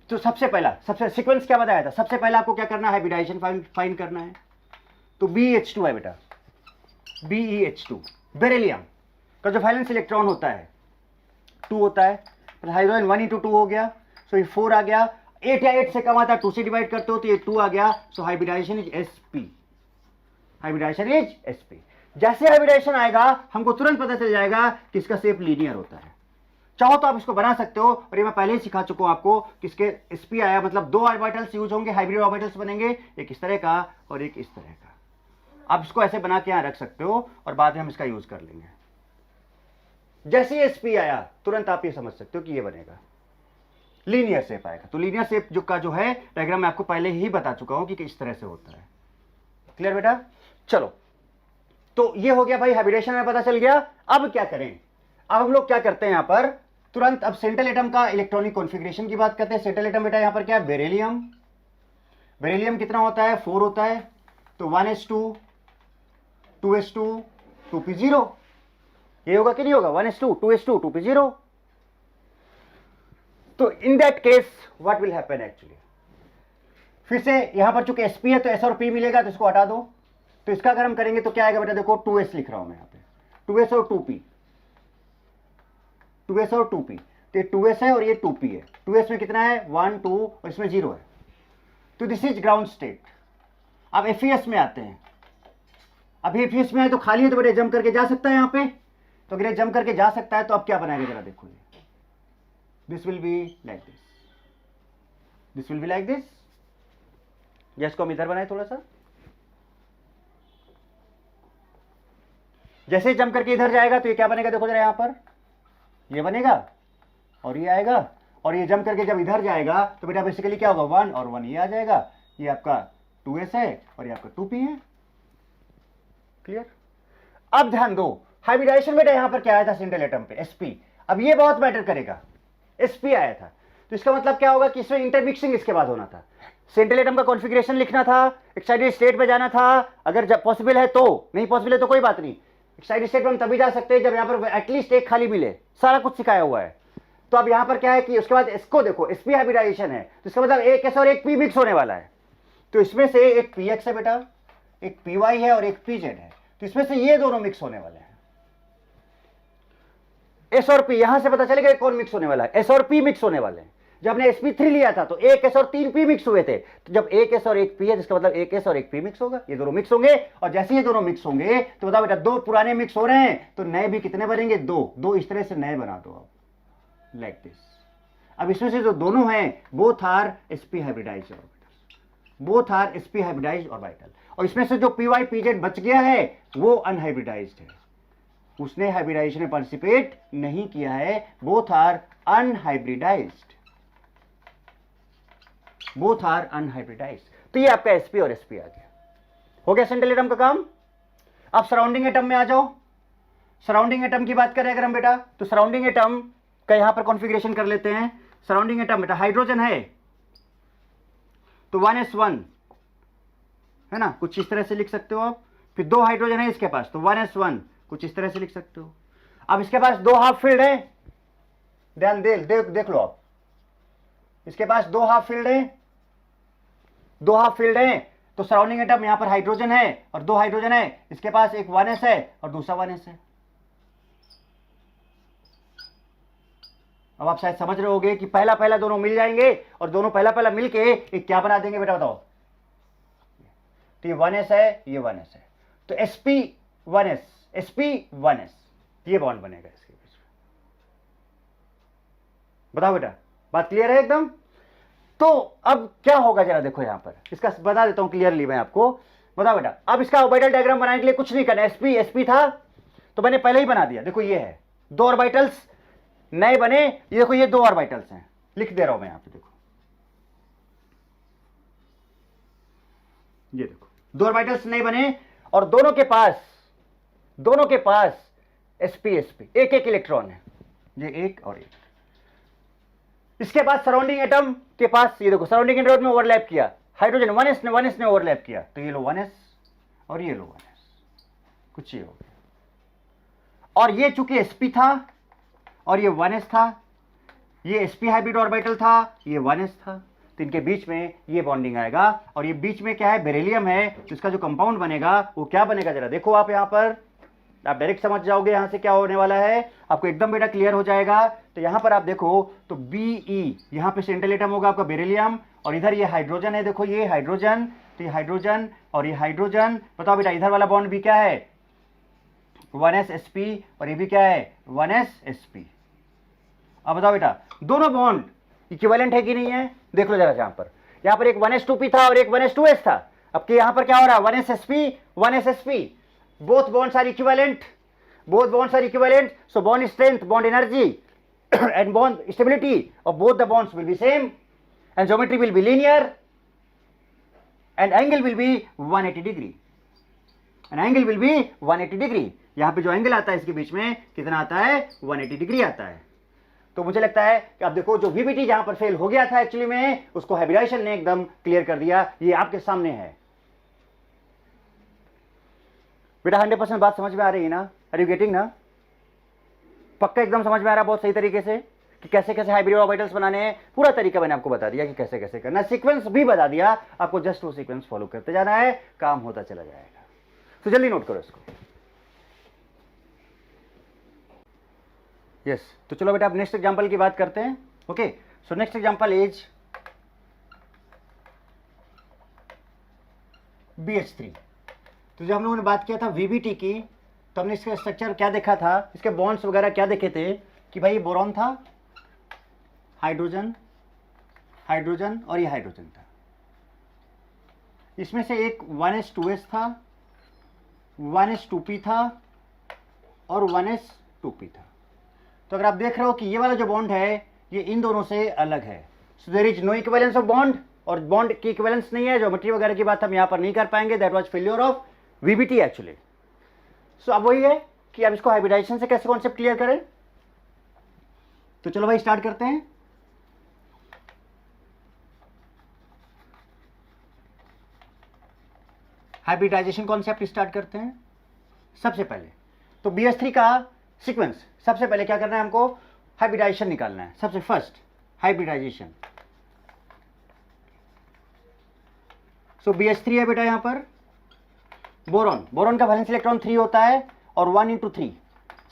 [SPEAKER 1] तो सबसे सीक्वेंस क्या बताया था, सबसे पहले आपको क्या करना है, हाइब्रिडाइजेशन फाइंड करना है। तो BeH2 है बेटा, BeH2 बेरिलियम का जो वैलेंस इलेक्ट्रॉन होता है 2 होता है, तो हाइड्रोजन 1 × 2 हो गया, सो ये 4 आ गया। 8 या 8 से कम आता है, 2 से डिवाइड करते हो तो ये 2 आ गया। So hybridisation is sp, hybridisation is sp। जैसे हाइब्रिडाइजेशन आएगा हमको तुरंत पता चल जाएगा कि इसका शेप लीनियर होता है। चाहो तो आप इसको बना सकते हो, और ये मैं पहले ही सिखा चुका हूं आपको कि इसके sp आया मतलब 2 ऑर्बिटल्स यूज होंगे, हाइब्रिड ऑर्बिटल्स बनेंगे, एक इस तरह का और एक इस तरह का। आप इसको ऐसे बना के यहां रख सकते हो और बाद में हम इसका यूज कर लेंगे। जैसे ही sp आया तुरंत आप ये समझ सकते हो कि ये बनेगा, लीनियर शेप आएगा। तो लीनियर शेप जो है डायग्राम मैं आपको पहले ही बता चुका हूं कि इस तरह से होता है। क्लियर बेटा? चलो, तो ये हो गया भाई, हाइब्रिडेशन में पता चल गया। अब क्या करें, अब हम लोग क्या करते हैं यहां पर तुरंत, अब सेंट्रल एटम का इलेक्ट्रॉनिक कॉन्फ़िगरेशन की बात करते हैं। सेंट्रल एटम बेटा यहां पर क्या है, बेरिलियम। बेरिलियम कितना होता है, 4 होता है। तो 1s2 2s2 2p0, ये होगा कि नहीं होगा, 1s2 2s2 2p0। तो in that case what will happen actually, फिर से यहां पर चूंकि sp है तो s और p मिलेगा, तो इसको हटा दो। तो इसका अगर हम करेंगे तो क्या आएगा बेटा, देखो 2s लिख रहा हूं मैं यहां पे, 2s और 2p, 2s और 2p। तो ये 2s है और ये 2p है। 2s में कितना है, 1 2, और इसमें 0 है। तो दिस इज ग्राउंड स्टेट। अब FES में आते हैं। अब FES में है तो खाली है, तो बेटा जंप करके जा सकता है यहां पे। तो अगर जंप करके जा सकता है तो अब क्या बनाएगा जरा देखो, ये this will be like this, this will be like this. या इसको हम इधर बनाए थोड़ा सा, जैसे जंप करके इधर जाएगा तो ये क्या बनेगा, देखो जरा यहां पर ये बनेगा और ये आएगा, और ये जंप करके जब इधर जाएगा तो बेटा बेसिकली क्या होगा, 1 और 1 ये आ जाएगा। ये आपका 2s है और ये आपका 2p है। क्लियर? अब ध्यान दो, हाइब्रिडाइजेशन बेटा यहां पर क्या आया था सिंगल एटम पे, sp। अब ये बहुत मैटर करेगा, sp आया था, तो इसका मतलब क्या होगा कि इसमें इंटरमिक्सिंग इसके बाद होना था, सेंट्रल एटम का कॉन्फ़िगरेशन लिखना था, एक्साइटेड स्टेट पे जाना था, अगर जब पॉसिबल है तो, नहीं पॉसिबल है तो कोई बात नहीं, एक्साइटेड स्टेट में हम तभी जा सकते हैं जब यहां पर एटलीस्ट एक खाली मिले, सारा कुछ सिखाया हुआ है। तो अब यहां पर क्या है कि उसके बाद इसको देखो, sp हाइब्रिडाइजेशन है, तो इसका मतलब एक s और एक p मिक्स होने वाला है, तो इसमें से एक px है बेटा, एक py है और एक pz है, तो इसमें से ये दोनों मिक्स होने वाले हैं। s और p यहां से पता चलेगा कौन मिक्स होने वाला है, s और p मिक्स होने वाले हैं। जब हमने sp3 लिया था तो एक s और 3 p मिक्स हुए थे, तो जब एक s और एक p है जिसका मतलब एक s और एक p मिक्स होगा, ये दोनों मिक्स होंगे, और जैसे ये दोनों मिक्स होंगे तो बताओ बेटा दो पुराने मिक्स हो रहे हैं तो नए भी कितने बनेंगे, दो इस तरह से नए बना दो आप, लाइक दिस। अब इसमें से जो दोनों हैं both are sp hybridized orbital, both are sp hybridized orbital, और इसमें से जो py pz बच गया है वो अनहाइब्रिडाइज्ड है, उसने हाइब्रिडाइजेशन में पार्टिसिपेट नहीं किया है, both are unhybridized, both are unhybridized. तो ये आपका sp और sp आ गया, हो गया सेंट्रल एटम का काम। अब सराउंडिंग एटम में आ जाओ। सराउंडिंग एटम की बात करें अगर हम बेटा, तो सराउंडिंग एटम का यहां पर कॉन्फ़िगरेशन कर लेते हैं। सराउंडिंग एटम बेटा हाइड्रोजन है तो 1s1 है ना, कुछ इस तरह से लिख सकते हो आप, फिर दो हाइड्रोजन है इसके पास तो 1s1 कुछ इस तरह से लिख सकते हो। अब इसके पास दो हाफ फील्ड है, ध्यान देख लो आप, इसके पास दो हाफ फील्ड है, दो हाफ फील्ड है, तो सराउंडिंग एटम यहां पर हाइड्रोजन है और दो हाइड्रोजन है, इसके पास एक 1s है और दूसरा 1s है। अब आप शायद समझ रहे होगे कि पहला पहला दोनों मिल जाएंगे और दोनों पहला पहला मिलके एक क्या बना देंगे बेटा, बताओ। तो ये 1s है, ये 1s है, तो sp1s ये बॉन्ड बनेगा इसके बीच में। बताओ बेटा, बात क्लियर है एकदम? तो अब क्या होगा जरा देखो यहां पर, इसका बता देता हूं क्लियरली मैं आपको। बताओ बेटा, अब इसका ऑर्बिटल डायग्राम बनाने के लिए कुछ नहीं करना, sp था तो मैंने पहले ही बना दिया, देखो ये है, दो ऑर्बिटल्स नए बने, ये देखो ये दो ऑर्बिटल्स हैं, लिख दे रहा हूं मैं यहां पे, देखो ये देखो दो ऑर्बिटल्स नए बने और दोनों के पास sp एक एक इलेक्ट्रॉन है, ये एक और एक। इसके बाद सराउंडिंग एटम के पास ये देखो सराउंडिंग एटम में ओवरलैप किया, हाइड्रोजन 1s ने ओवरलैप किया, तो ये लो 1s और ये लो 1s, कुछ ये हो गया। और ये चूंकि sp था और ये 1s था, ये sp हाइब्रिड ऑर्बिटल था, ये 1s था, तो इनके बीच में ये बॉन्डिंग आएगा, और ये बीच में क्या है, बेरिलियम है, तो इसका जो कंपाउंड बनेगा वो क्या बनेगा जरा देखो आप, यहां पर आप डायरेक्ट समझ जाओगे यहां से क्या होने वाला है, आपको एकदम बेटा क्लियर हो जाएगा। तो यहां पर आप देखो तो Be, यहां पे सेंट्रल एटम होगा आपका बेरिलियम, और इधर ये हाइड्रोजन है, देखो ये हाइड्रोजन, तो ये हाइड्रोजन और ये हाइड्रोजन। बताओ बेटा इधर वाला बॉन्ड भी क्या है, 1s sp, और ये भी क्या है 1s sp। अब बताओ बेटा दोनों बॉन्ड इक्विवेलेंट है कि नहीं है, देख लो जरा, यहां पर एक 1s2p था और एक 1s2s था, अब यहां पर क्या हो रहा है 1s sp 1s sp, both bonds are equivalent, so bond strength, bond energy and bond stability of both the bonds will be same, and geometry will be linear, and angle will be 180 degree, यहां पे जो एंगल आता है इसके बीच में कितना आता है, 180 डिग्री आता है। तो मुझे लगता है कि अब देखो जो VBT जहां पर फेल हो गया था एक्चुअली में, उसको हाइब्रिडाइजेशन ने एकदम क्लियर कर दिया, ये आपके सामने है बेटा। 100% बात समझ में आ रही है ना, आर यू गेटिंग ना, पक्का एकदम समझ में आ रहा है बहुत सही तरीके से कि कैसे कैसे हाइब्रिड ऑर्बिटल्स बनाने हैं, पूरा तरीका मैंने आपको बता दिया कि कैसे कैसे करना, सीक्वेंस भी बता दिया आपको, जस्ट वो सीक्वेंस फॉलो करते जाना है, काम होता चला जाएगा। तो जल्दी नोट करो इसको। यस, तो चलो बेटा अब नेक्स्ट एग्जांपल की बात करते हैं। Okay, so next example is BH3। तो जब हम लोगों ने बात किया था VBT की, तो हमने इसका स्ट्रक्चर क्या देखा था, इसके बॉन्ड्स वगैरह क्या देखे थे कि भाई बोरॉन था, हाइड्रोजन और ये हाइड्रोजन था, इसमें से एक 1s2s था, 1s2p था और 1s2p था। तो अगर आप देख रहे हो कि ये वाला जो बॉन्ड है ये इन दोनों से अलग है, so there is no equivalence of bond, और बॉन्ड की इक्विवेलेंस नहीं है, ज्योमेट्री वगैरह की बात हम यहाँ पर नहीं कर पाएंगे, that was failure of VBT actually. So अब वही है कि अब इसको हाइब्रिडाइजेशन से कैसे कॉन्सेप्ट क्लियर करें। तो चलो भाई स्टार्ट करते हैं। हाइब्रिडाइजेशन कॉन्सेप्ट स्टार्ट करते हैं। सबसे पहले तो BH3 का सीक्वेंस, सबसे पहले क्या करना है हमको, हाइब्रिडाइजेशन निकालना है। सबसे फर्स्ट हाइब्रिडाइजेशन। सो BH3 है बेटा यहां पर बोरॉन, बोरॉन का वैलेंस इलेक्ट्रॉन 3 होता है और 1 into 3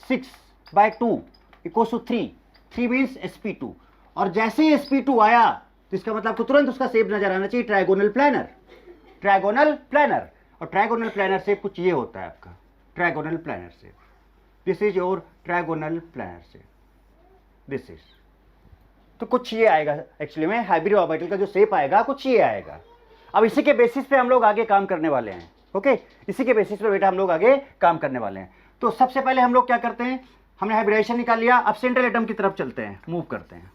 [SPEAKER 1] 6/2 equal to 3 means sp2। और जैसे ही sp2 आया तो इसका मतलब आपको तुरंत उसका शेप नजर आना चाहिए, ट्रायगोनल प्लानर, ट्रायगोनल प्लानर। और ट्रायगोनल प्लानर शेप कुछ ये होता है आपका trigonal planar shape, this is your trigonal planar shape, this is. तो कुछ ये आएगा एक्चुअली में, हाइब्रिड ऑर्बिटल का जो शेप आएगा कुछ ये आएगा। अब इसी के बेसिस पे हम लोग आगे काम करने वाले हैं, ओके इसी के बेसिस पे बेटा हम लोग आगे काम करने वाले हैं। तो सबसे पहले हम लोग क्या करते हैं, हमने हाइब्रिडाइजेशन निकाल लिया, अब सेंट्रल एटम की तरफ चलते हैं, मूव करते हैं।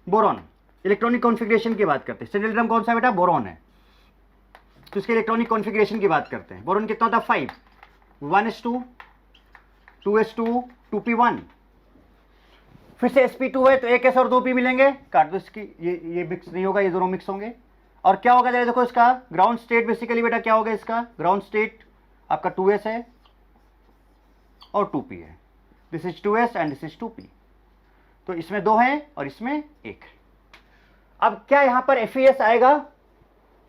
[SPEAKER 1] बोरॉन इलेक्ट्रॉनिक कॉन्फ़िगरेशन की बात करते हैं। सेंट्रल एटम कौन सा बेटा, बोरॉन है, तो इसके इलेक्ट्रॉनिक कॉन्फ़िगरेशन की बात करते हैं। बोरॉन कितना था 5, 1s2 2s2 2p1, फिर से sp2 है तो एक s और 2p मिलेंगे, काट दो इसकी, ये मिक्स नहीं होगा, ये दोनों मिक्स होंगे। और क्या होगा जरा देखो, इसका ग्राउंड स्टेट बेसिकली बेटा क्या होगा, इसका ग्राउंड स्टेट आपका 2s है और 2p है, this is 2s and this is 2p। तो इसमें 2 है और इसमें 1 है। अब क्या यहां पर FES आएगा,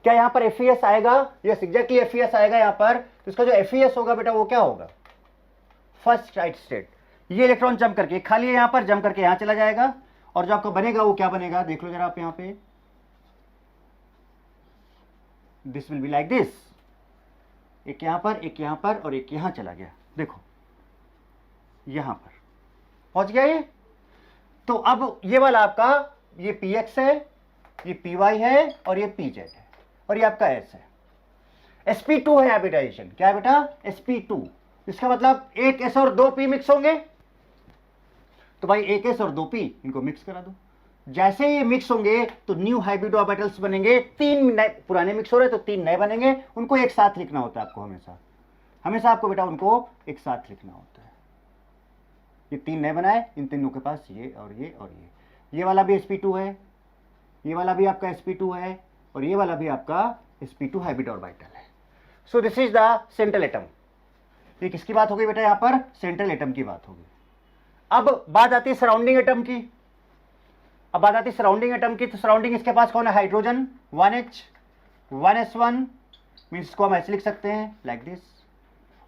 [SPEAKER 1] क्या यहां पर FES आएगा, यस एग्जैक्टली FES आएगा यहां पर। तो इसका जो FES होगा बेटा वो क्या होगा, फर्स्ट राइट स्टेट। ये इलेक्ट्रॉन जंप करके खाली यहां पर जंप करके यहां चला जाएगा, और जो आपका बनेगा वो क्या बनेगा, देख लो जरा आप यहां पे, this will be like this, एक यहां पर, एक यहां पर और एक यहां चला गया, देखो यहां पर पहुंच गया ये। तो अब ये वाला आपका ये px है, ये py है और ये pz है और ये आपका s है। sp2 है हाइब्रिडाइजेशन, क्या है बेटा sp2, इसका मतलब एक s और 2p मिक्स होंगे। तो भाई एक s और 2p इनको मिक्स करा दो, जैसे ये मिक्स होंगे तो न्यू हाइब्रिड ऑर्बिटल्स बनेंगे, 3 नए, पुराने मिक्स हो रहे तो 3 नए बनेंगे, उनको एक साथ लिखना होता है आपको, हमेशा हमेशा आपको बेटा उनको एक साथ लिखना होता है। ये 3 नए बनाए, इन तीनों के पास ये और ये और ये वाला भी sp2 है, ये वाला भी आपका sp2 है और ये वाला भी आपका sp2 हाइब्रिड ऑर्बिटल है। सो this is the central atom. ये किसकी बात होगी बेटा, यहां पर सेंट्रल एटम की बात होगी। अब बात आती है सराउंडिंग एटम की, अब बात आती है सराउंडिंग एटम की। तो सराउंडिंग इसके पास कौन है, हाइड्रोजन 1h 1s1 मीन्स इसको हम ऐसे लिख सकते हैं लाइक दिस।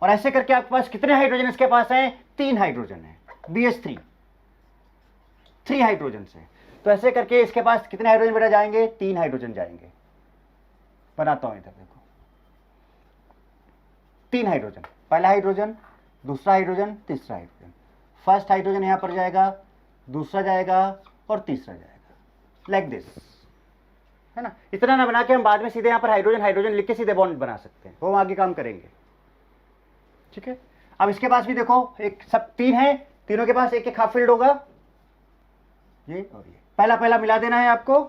[SPEAKER 1] और ऐसे करके आपके पास कितने हाइड्रोजन इसके पास हैं, 3 हाइड्रोजन है, BH3 3 हाइड्रोजन है। तो ऐसे करके इसके पास कितने हाइड्रोजन बेटा जाएंगे, 3 हाइड्रोजन जाएंगे। बनाता हूं इधर देखो, 3 हाइड्रोजन, पहला हाइड्रोजन, दूसरा हाइड्रोजन, तीसरा हाइड्रोजन। फर्स्ट हाइड्रोजन यहां पर जाएगा, दूसरा जाएगा और तीसरा जाएगा, लाइक दिस, है ना। इतना ना बना के हम बाद में सीधे यहां पर हाइड्रोजन हाइड्रोजन लिख के सीधे बॉन्ड बना सकते हैं, वो आगे काम करेंगे, ठीक है। अब इसके पास भी देखो, एक सब 3 है, तीनों के पास एक एक हाफ फील्ड होगा, ये और ये पहला पहला मिला देना है आपको।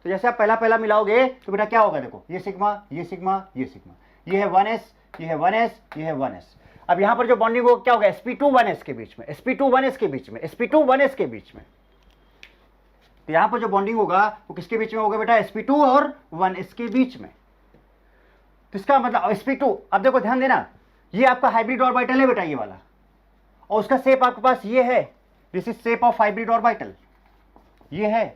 [SPEAKER 1] तो जैसे आप पहला पहला मिलाओगे तो बेटा क्या होगा, देखो ये सिग्मा ये सिग्मा ये सिग्मा, ये है 1s, ये है 1s, ये है 1s। अब यहां पर जो बॉन्डिंग होगा क्या होगा, sp2 1s के बीच में, sp2 1s के बीच में, sp2 1s के बीच में। तो यहां पर जो बॉन्डिंग होगा वो किसके बीच में होगा बेटा, sp2 और 1s के बीच में। तो इसका मतलब sp2, अब देखो ध्यान देना, ये आपका हाइब्रिड ऑर्बिटल है बेटा ये वाला, और उसका शेप आपके पास ये है, this is shape of hybrid orbital, ये है।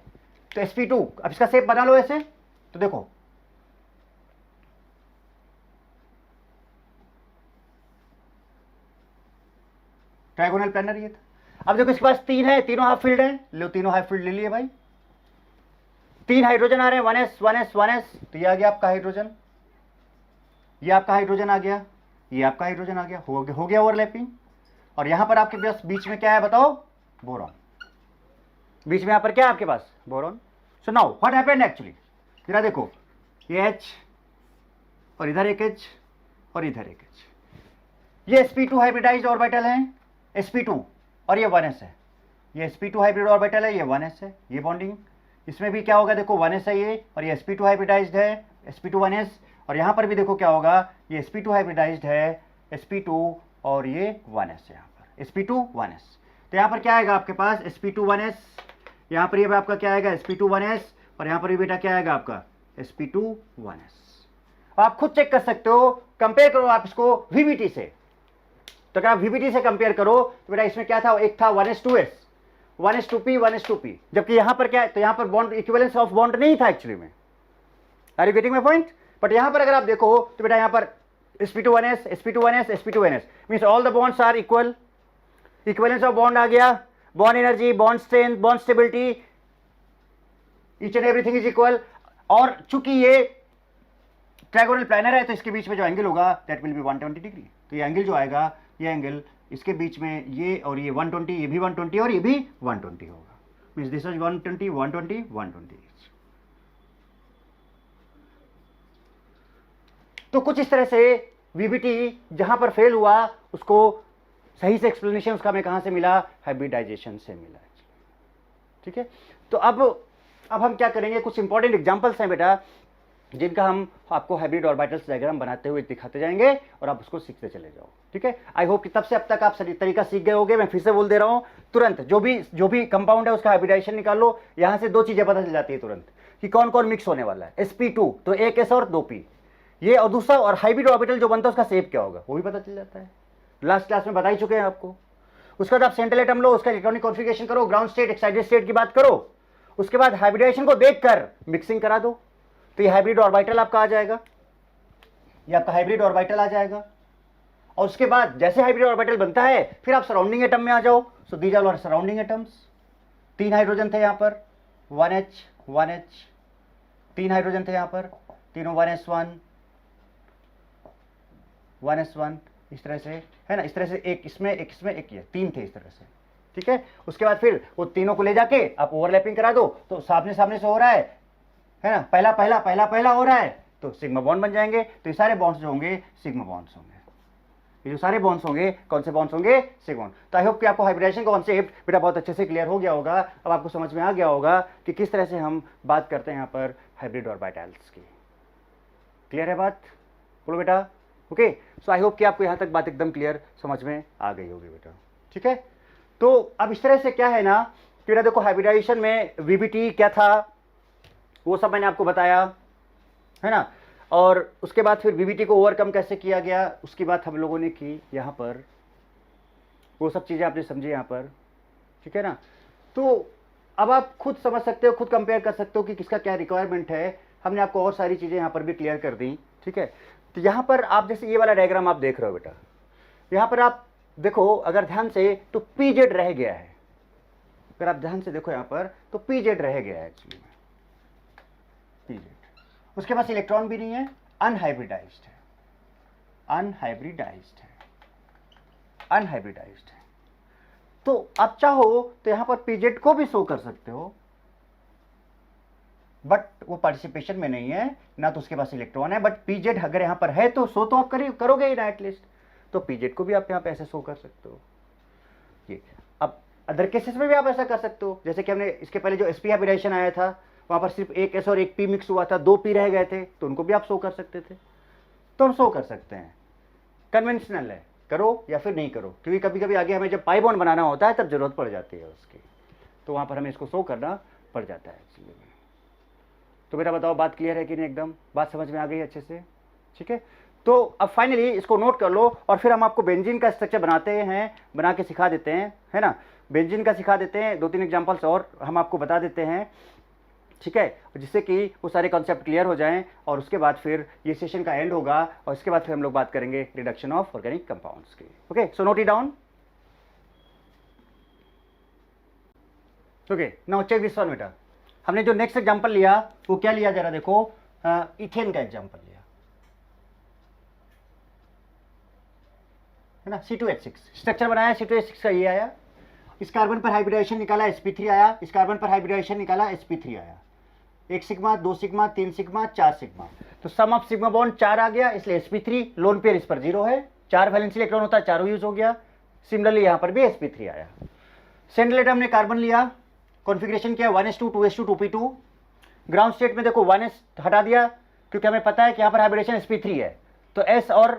[SPEAKER 1] तो sp2, अब इसका शेप बना लो ऐसे, तो देखो ट्रायगोनल प्लानर ये था। अब देखो इसके पास 3 है, तीनों हाफ फील्ड है, लो तीनों हाफ फील्ड ले लिए भाई। 3 हाइड्रोजन आ रहे हैं, 1s 1s 1s, तो ये आ गया आपका हाइड्रोजन, ये आपका हाइड्रोजन आ गया, ये आपका हाइड्रोजन आ गया, हो गया ओवरलैपिंग। और यहां पर आपके पास बीच में क्या है बताओ, बोरॉन, बीच में यहां पर क्या है आपके पास, boron. So now what happened actually, जरा देखो, ये H और इधर एक H और इधर एक H, ये sp2 हाइब्रिडाइज्ड ऑर्बिटल है, sp2 और ये 1s है, ये sp2 हाइब्रिड ऑर्बिटल है, ये 1s है, ये बॉन्डिंग, इसमें भी क्या होगा देखो 1s है ये, और ये sp2 हाइब्रिडाइज्ड है, sp2 1s, और यहाँ पर भी देखो क्या होगा, ये sp2 हाइब्रिडाइज्ड है, sp2 और ये 1s है यहाँ पर, sp2 1s। तो यहाँ पर क्या आएगा आपके पास sp2 1s, यहाँ पर ये आपका क्या आएगा sp2 1s, और यहाँ पर भी बेटा क्या आएगा आपका sp2 1s। आप खुद चेक कर सकते हो, कंपेयर करो आप इसको VBT से। तो अगर आप VBT से कंपेयर करो तो बेटा इसमें क्या था, एक था 1s2s, 1s2p 1s2p, जबकि यहां पर क्या है, तो यहां पर बॉन्ड इक्विवेलेंस ऑफ बॉन्ड नहीं था एक्चुअली में। Are you getting my point? But यहां पर अगर आप देखो तो बेटा यहां पर sp2 1s sp2 1s sp2 1s means all the bonds are equal, equivalence of bond आ गया, bond energy, bond strength, bond stability, each and everything is equal. और चूंकि ये ट्रायगोनल प्लानर है तो इसके बीच में जो एंगल होगा दैट विल बी 120 डिग्री। तो ये एंगल जो आएगा, ये एंगल इसके बीच में ये और ये 120, ये भी 120 और ये भी 120 होगा। Means this is 120 120 120। तो कुछ इस तरह से VBT जहां पर फेल हुआ उसको सही से एक्सप्लेनेशन उसका हमें कहां से मिला, हाइब्रिडाइजेशन से मिला। ठीक है, तो अब हम क्या करेंगे, कुछ इंपॉर्टेंट एग्जांपल्स हैं बेटा जिनका हम आपको हाइब्रिड ऑर्बिटल्स डायग्राम बनाते हुए दिखाते जाएंगे और आप उसको सीखते चले जाओ। ठीक है, आई होप कि तब से अब तक आप सही तरीका सीख गए होंगे। मैं फिर से बोल दे रहा हूं, तुरंत जो भी कंपाउंड है उसका हाइब्रिडाइजेशन निकाल लो, यहां से दो चीजें पता चल जाती है तुरंत कि कौन कौन मिक्स होने वाला है। sp2 तो एक s और 2p, ये, और दूसरा और हाइब्रिड ऑर्बिटल जो बनता है उसका शेप क्या होगा वो भी पता चल जाता है, लास्ट क्लास में बता ही चुके हैं आपको। उसके बाद आप सेंट्रल एटम लो, उसका इलेक्ट्रॉनिक कॉन्फ़िगरेशन करो, ग्राउंड स्टेट एक्साइटेड स्टेट की बात करो, उसके बाद हाइब्रिडाइजेशन को देखकर मिक्सिंग करा दो, तो ये हाइब्रिड ऑर्बिटल आपका आ जाएगा, ये आपका हाइब्रिड ऑर्बिटल आ जाएगा। और उसके बाद जैसे हाइब्रिड ऑर्बिटल बनता है फिर आप सराउंडिंग एटम में आ जाओ। So these are surrounding atoms, 3 hydrogen थे यहाँ पर, 1h 1h, 3 हाइड्रोजन थे यहाँ पर, तीनों 1s1 1s1, इस तरह से है ना, इस तरह से एक इसमें एक ये 3 थे इस तरह से। ठीक है, उसके बाद फिर वो तीनों को ले जाके आप ओवरलैपिंग करा दो, तो सामने सामने से हो रहा है ना, पहला पहला पहला पहला हो रहा है तो सिग्मा बॉन्ड बन जाएंगे। तो ये सारे बॉन्ड्स जो होंगे सिग्मा बॉन्ड्स होंगे, ये जो सारे बॉन्ड्स होंगे कौन से बॉन्ड्स होंगे, सिग्मा बॉन्ड। तो आई होप कि आपको हाइब्रिडाइजेशन का कॉन्सेप्ट बेटा बहुत अच्छे से क्लियर हो गया होगा। अब आपको समझ में आ गया होगा कि किस तरह से हम बात करते हैं यहाँ पर हाइब्रिड ऑर्बिटल्स की। क्लियर है बात, बोलो बेटा। ओके, सो आई होप कि आपको यहाँ तक बात एकदम क्लियर समझ में आ गई होगी बेटा। ठीक है, तो अब इस तरह से क्या है ना कि बेटा देखो हाइब्रिडाइजेशन में VBT क्या था वो सब मैंने आपको बताया है ना, और उसके बाद फिर VBT को ओवरकम कैसे किया गया उसकी बात हम लोगों ने की यहाँ पर, वो सब चीज़ें आपने समझी यहाँ पर। ठीक है ना, तो अब आप खुद समझ सकते हो, खुद कंपेयर कर सकते हो कि किसका क्या रिक्वायरमेंट है। हमने आपको और सारी चीज़ें यहाँ पर भी क्लियर कर दी। ठीक है, तो यहाँ पर आप जैसे ये वाला डायग्राम आप देख रहे हो बेटा, यहाँ पर आप देखो अगर ध्यान से तो PZ रह गया है, अगर आप ध्यान से देखो यहाँ पर तो PZ रह गया है एक्चुअली में, PZ। उसके पास इलेक्ट्रॉन भी नहीं है, अनहाइब्रिडाइज्ड है, अनहाइब्रिडाइज्ड है, अनहाइब्रिडाइज्ड है। तो आप चाहो तो यहाँ पर PZ को भी शो कर सकते हो, बट वो पार्टिसिपेशन में नहीं है ना, तो उसके पास इलेक्ट्रॉन है। बट PZ अगर यहाँ पर है तो शो तो आप करोगे ही ना एटलीस्ट, तो PZ को भी आप यहाँ पे ऐसे शो कर सकते हो। ये अब अदर केसेस में भी आप ऐसा कर सकते हो, जैसे कि हमने इसके पहले जो sp हाइब्रिडाइजेशन आया था वहां पर सिर्फ एक s और एक p मिक्स हुआ था, 2 p रह गए थे, तो उनको भी आप शो कर सकते थे। तो हम शो कर सकते हैं, कन्वेंशनल है, करो या फिर नहीं करो, क्योंकि कभी कभी आगे हमें जब पाई बॉन्ड बनाना होता है तब जरूरत पड़ जाती है उसकी, तो वहां पर हमें इसको शो करना पड़ जाता है एक्चुअली। तो बेटा बताओ बात क्लियर है कि नहीं, एकदम बात समझ में आ गई अच्छे से। ठीक है, तो अब फाइनली इसको नोट कर लो और फिर हम आपको बेंजीन का स्ट्रक्चर बनाते हैं, बना के सिखा देते हैं, है ना, बेंजीन का सिखा देते हैं, 2-3 एग्जांपल्स और हम आपको बता देते हैं। ठीक है, जिससे कि वो सारे कॉन्सेप्ट क्लियर हो जाएं, और उसके बाद फिर ये सेशन का एंड होगा और इसके बाद फिर हम लोग बात करेंगे रिडक्शन ऑफ ऑर्गेनिक कंपाउंड्स की। Okay, so note it down. Okay, now check this one बेटा। हमने जो नेक्स्ट एग्जांपल लिया वो क्या लिया, जरा देखो, इथेन का एग्जांपल लिया है ना, C2H6 स्ट्रक्चर बनाया, C2H6 का ये आया, इस कार्बन पर हाइब्रिडाइजेशन निकाला sp3 आया, इस कार्बन पर हाइब्रिडाइजेशन निकाला sp3 आया, 1 सिग्मा 2 सिग्मा 3 सिग्मा 4 सिग्मा, तो सम ऑफ सिग्मा बॉन्ड 4 आ गया, इसलिए sp3 लोन पेयर इस पर 0 है, 4 वैलेंसी इलेक्ट्रॉन होता है, चारों यूज हो गया। सिमिलरली यहाँ पर भी sp3 आया। सेंट्रल एटम ने कार्बन लिया, कॉन्फ़िगरेशन क्या है 1s2 2s2 2p2। Ground state में देखो 1s हटा दिया क्योंकि हमें पता है कि यहाँ पर हाइब्रिडेशन sp3 है, तो s और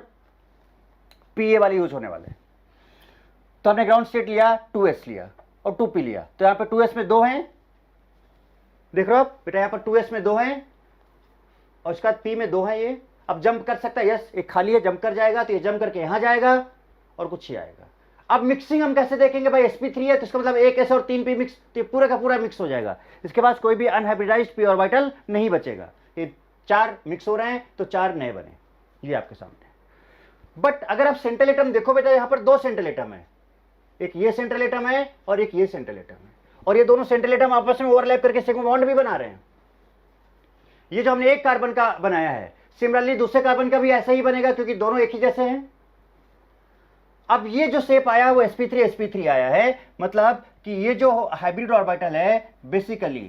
[SPEAKER 1] pa वाले यूज होने वाले। तो हमने ग्राउंड स्टेट लिया 2s लिया और 2p लिया, तो यहाँ पर 2s में 2 हैं, देख रहे हो आप बेटा, यहाँ पर 2s में 2 हैं और उसके बाद p में 2 हैं। ये अब जंप कर सकता है, यस एक खाली है, जंप कर जाएगा, तो ये जंप करके यहाँ जाएगा और कुछ ही आएगा। अब मिक्सिंग हम कैसे देखेंगे भाई, sp3 है तो इसका मतलब 1s और 3p मिक्स, तो ये पूरा का पूरा मिक्स हो जाएगा। इसके पास कोई भी अनहाइब्रिडाइज्ड p ऑर्बिटल नहीं बचेगा। ये 4 मिक्स हो रहे हैं तो 4 नए बने, ये आपके सामने। बट अगर आप सेंट्रल एटम देखो बेटा, यहाँ पर 2 सेंट्रल एटम है, एक ये सेंट्रल एटम है और एक ये सेंट्रल एटम है, और ये दोनों सेंट्रल एटम आपस में ओवरलैप करके सिग्मा बॉन्ड भी बना रहे हैं। ये जो हमने एक कार्बन का बनाया है, सिमिलरली दूसरे कार्बन का भी ऐसा ही बनेगा क्योंकि दोनों एक ही जैसे हैं। अब ये जो शेप आया वो sp3 आया है, मतलब कि ये जो हाइब्रिड ऑर्बिटल है बेसिकली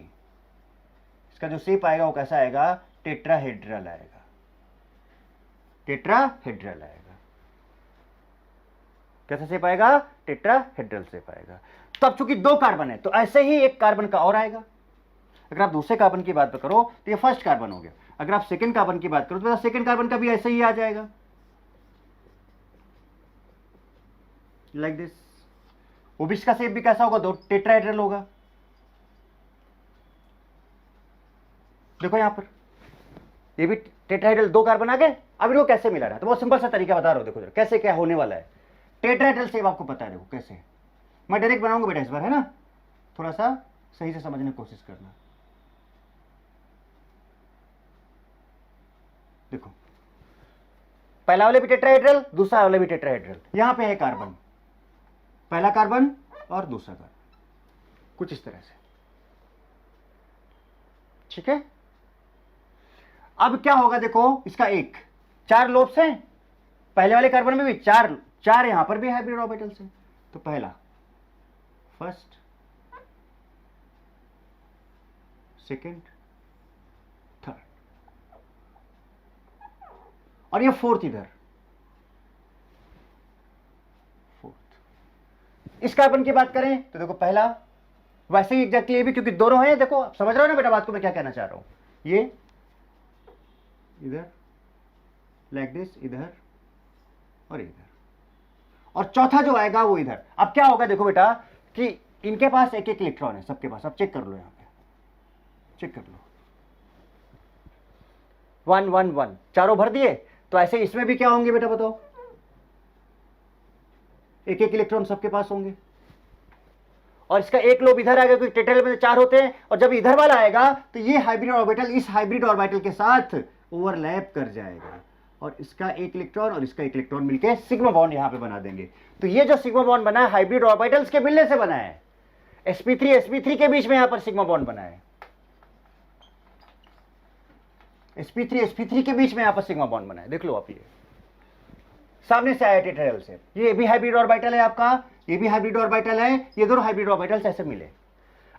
[SPEAKER 1] इसका जो शेप आएगा वो कैसा आएगा, टेट्राहेड्रल आएगा, टेट्राहेड्रल आएगा। कैसा शेप आएगा, टेट्राहेड्रल शेप आएगा। तो अब चूंकि 2 कार्बन है तो ऐसे ही एक कार्बन का और आएगा। अगर आप दूसरे कार्बन की बात करो तो ये फर्स्ट कार्बन हो गया, अगर आप सेकंड कार्बन की बात करो तो सेकंड कार्बन का भी ऐसे ही आ जाएगा, लाइक दिस। वो भी इसका शेप भी कैसा होगा, 2 टेट्राहेड्रल होगा। देखो यहां पर ये भी टेट्राहेड्रल, 2 कार्बन आ गए। अब इनको कैसे मिला रहा है, तो बहुत सिंपल सा तरीका बता रहा हूं, देखो कैसे क्या होने वाला है। टेट्राहेड्रल शेप आपको पता है, देखो कैसे, मैं डायरेक्ट बनाऊंगा बेटा इस बार, है ना, थोड़ा सा सही से समझने की कोशिश करना। देखो पहला वाले भी टेट्राहेड्रल, दूसरा वाले भी टेट्राहेड्रल, यहां पे है कार्बन, पहला कार्बन और दूसरा कार्बन, कुछ इस तरह से, ठीक है। अब क्या होगा, देखो इसका 4 लोब्स हैं, पहले वाले कार्बन में भी 4 यहां पर भी हाइब्रिड ऑर्बिटल्स हैं। तो पहला, फर्स्ट, सेकेंड, थर्ड, और ये फोर्थ इधर, फोर्थ। इस कार्बन की बात करें तो देखो पहला, वैसे ही एग्जैक्टली ये भी, क्योंकि दोनों हैं, देखो आप समझ रहे हो ना बेटा बात को मैं क्या कहना चाह रहा हूं। ये इधर लाइक दिस, इधर और इधर, और चौथा जो आएगा वो इधर। अब क्या होगा देखो बेटा कि इनके पास एक एक इलेक्ट्रॉन है सबके पास, अब चेक कर लो, यहां पे चेक कर लो, 1 1 1 चारों भर दिए। तो ऐसे इसमें भी क्या होंगे बेटा बताओ, एक एक इलेक्ट्रॉन सबके पास होंगे। और इसका एक लोब इधर आएगा क्योंकि टेट्राहेड्रल में 4 होते हैं, और जब इधर वाला आएगा तो ये हाइब्रिड ऑर्बिटल इस हाइब्रिड ऑर्बिटल के साथ ओवरलैप कर जाएगा, और इसका एक इलेक्ट्रॉन और इसका एक इलेक्ट्रॉन मिलकर सिग्मा बॉन्ड यहां पे बना देंगे। तो ये जो सिग्मा बॉन्ड बना है हाइब्रिड ऑर्बिटल्स के मिलने से बना है, sp3 के बीच में यहां पर सिग्मा बॉन्ड बना है, sp3 के बीच में यहां पर सिग्मा बॉन्ड बना है। देख लो आप, ये सामने से आया टेट्राहेड्रल से, ये भी हाइब्रिड ऑर्बिटल है आपका, ये भी हाइब्रिड ऑर्बिटल है, ये दोनों हाइब्रिड ऑर्बिटल्स ऐसे मिले।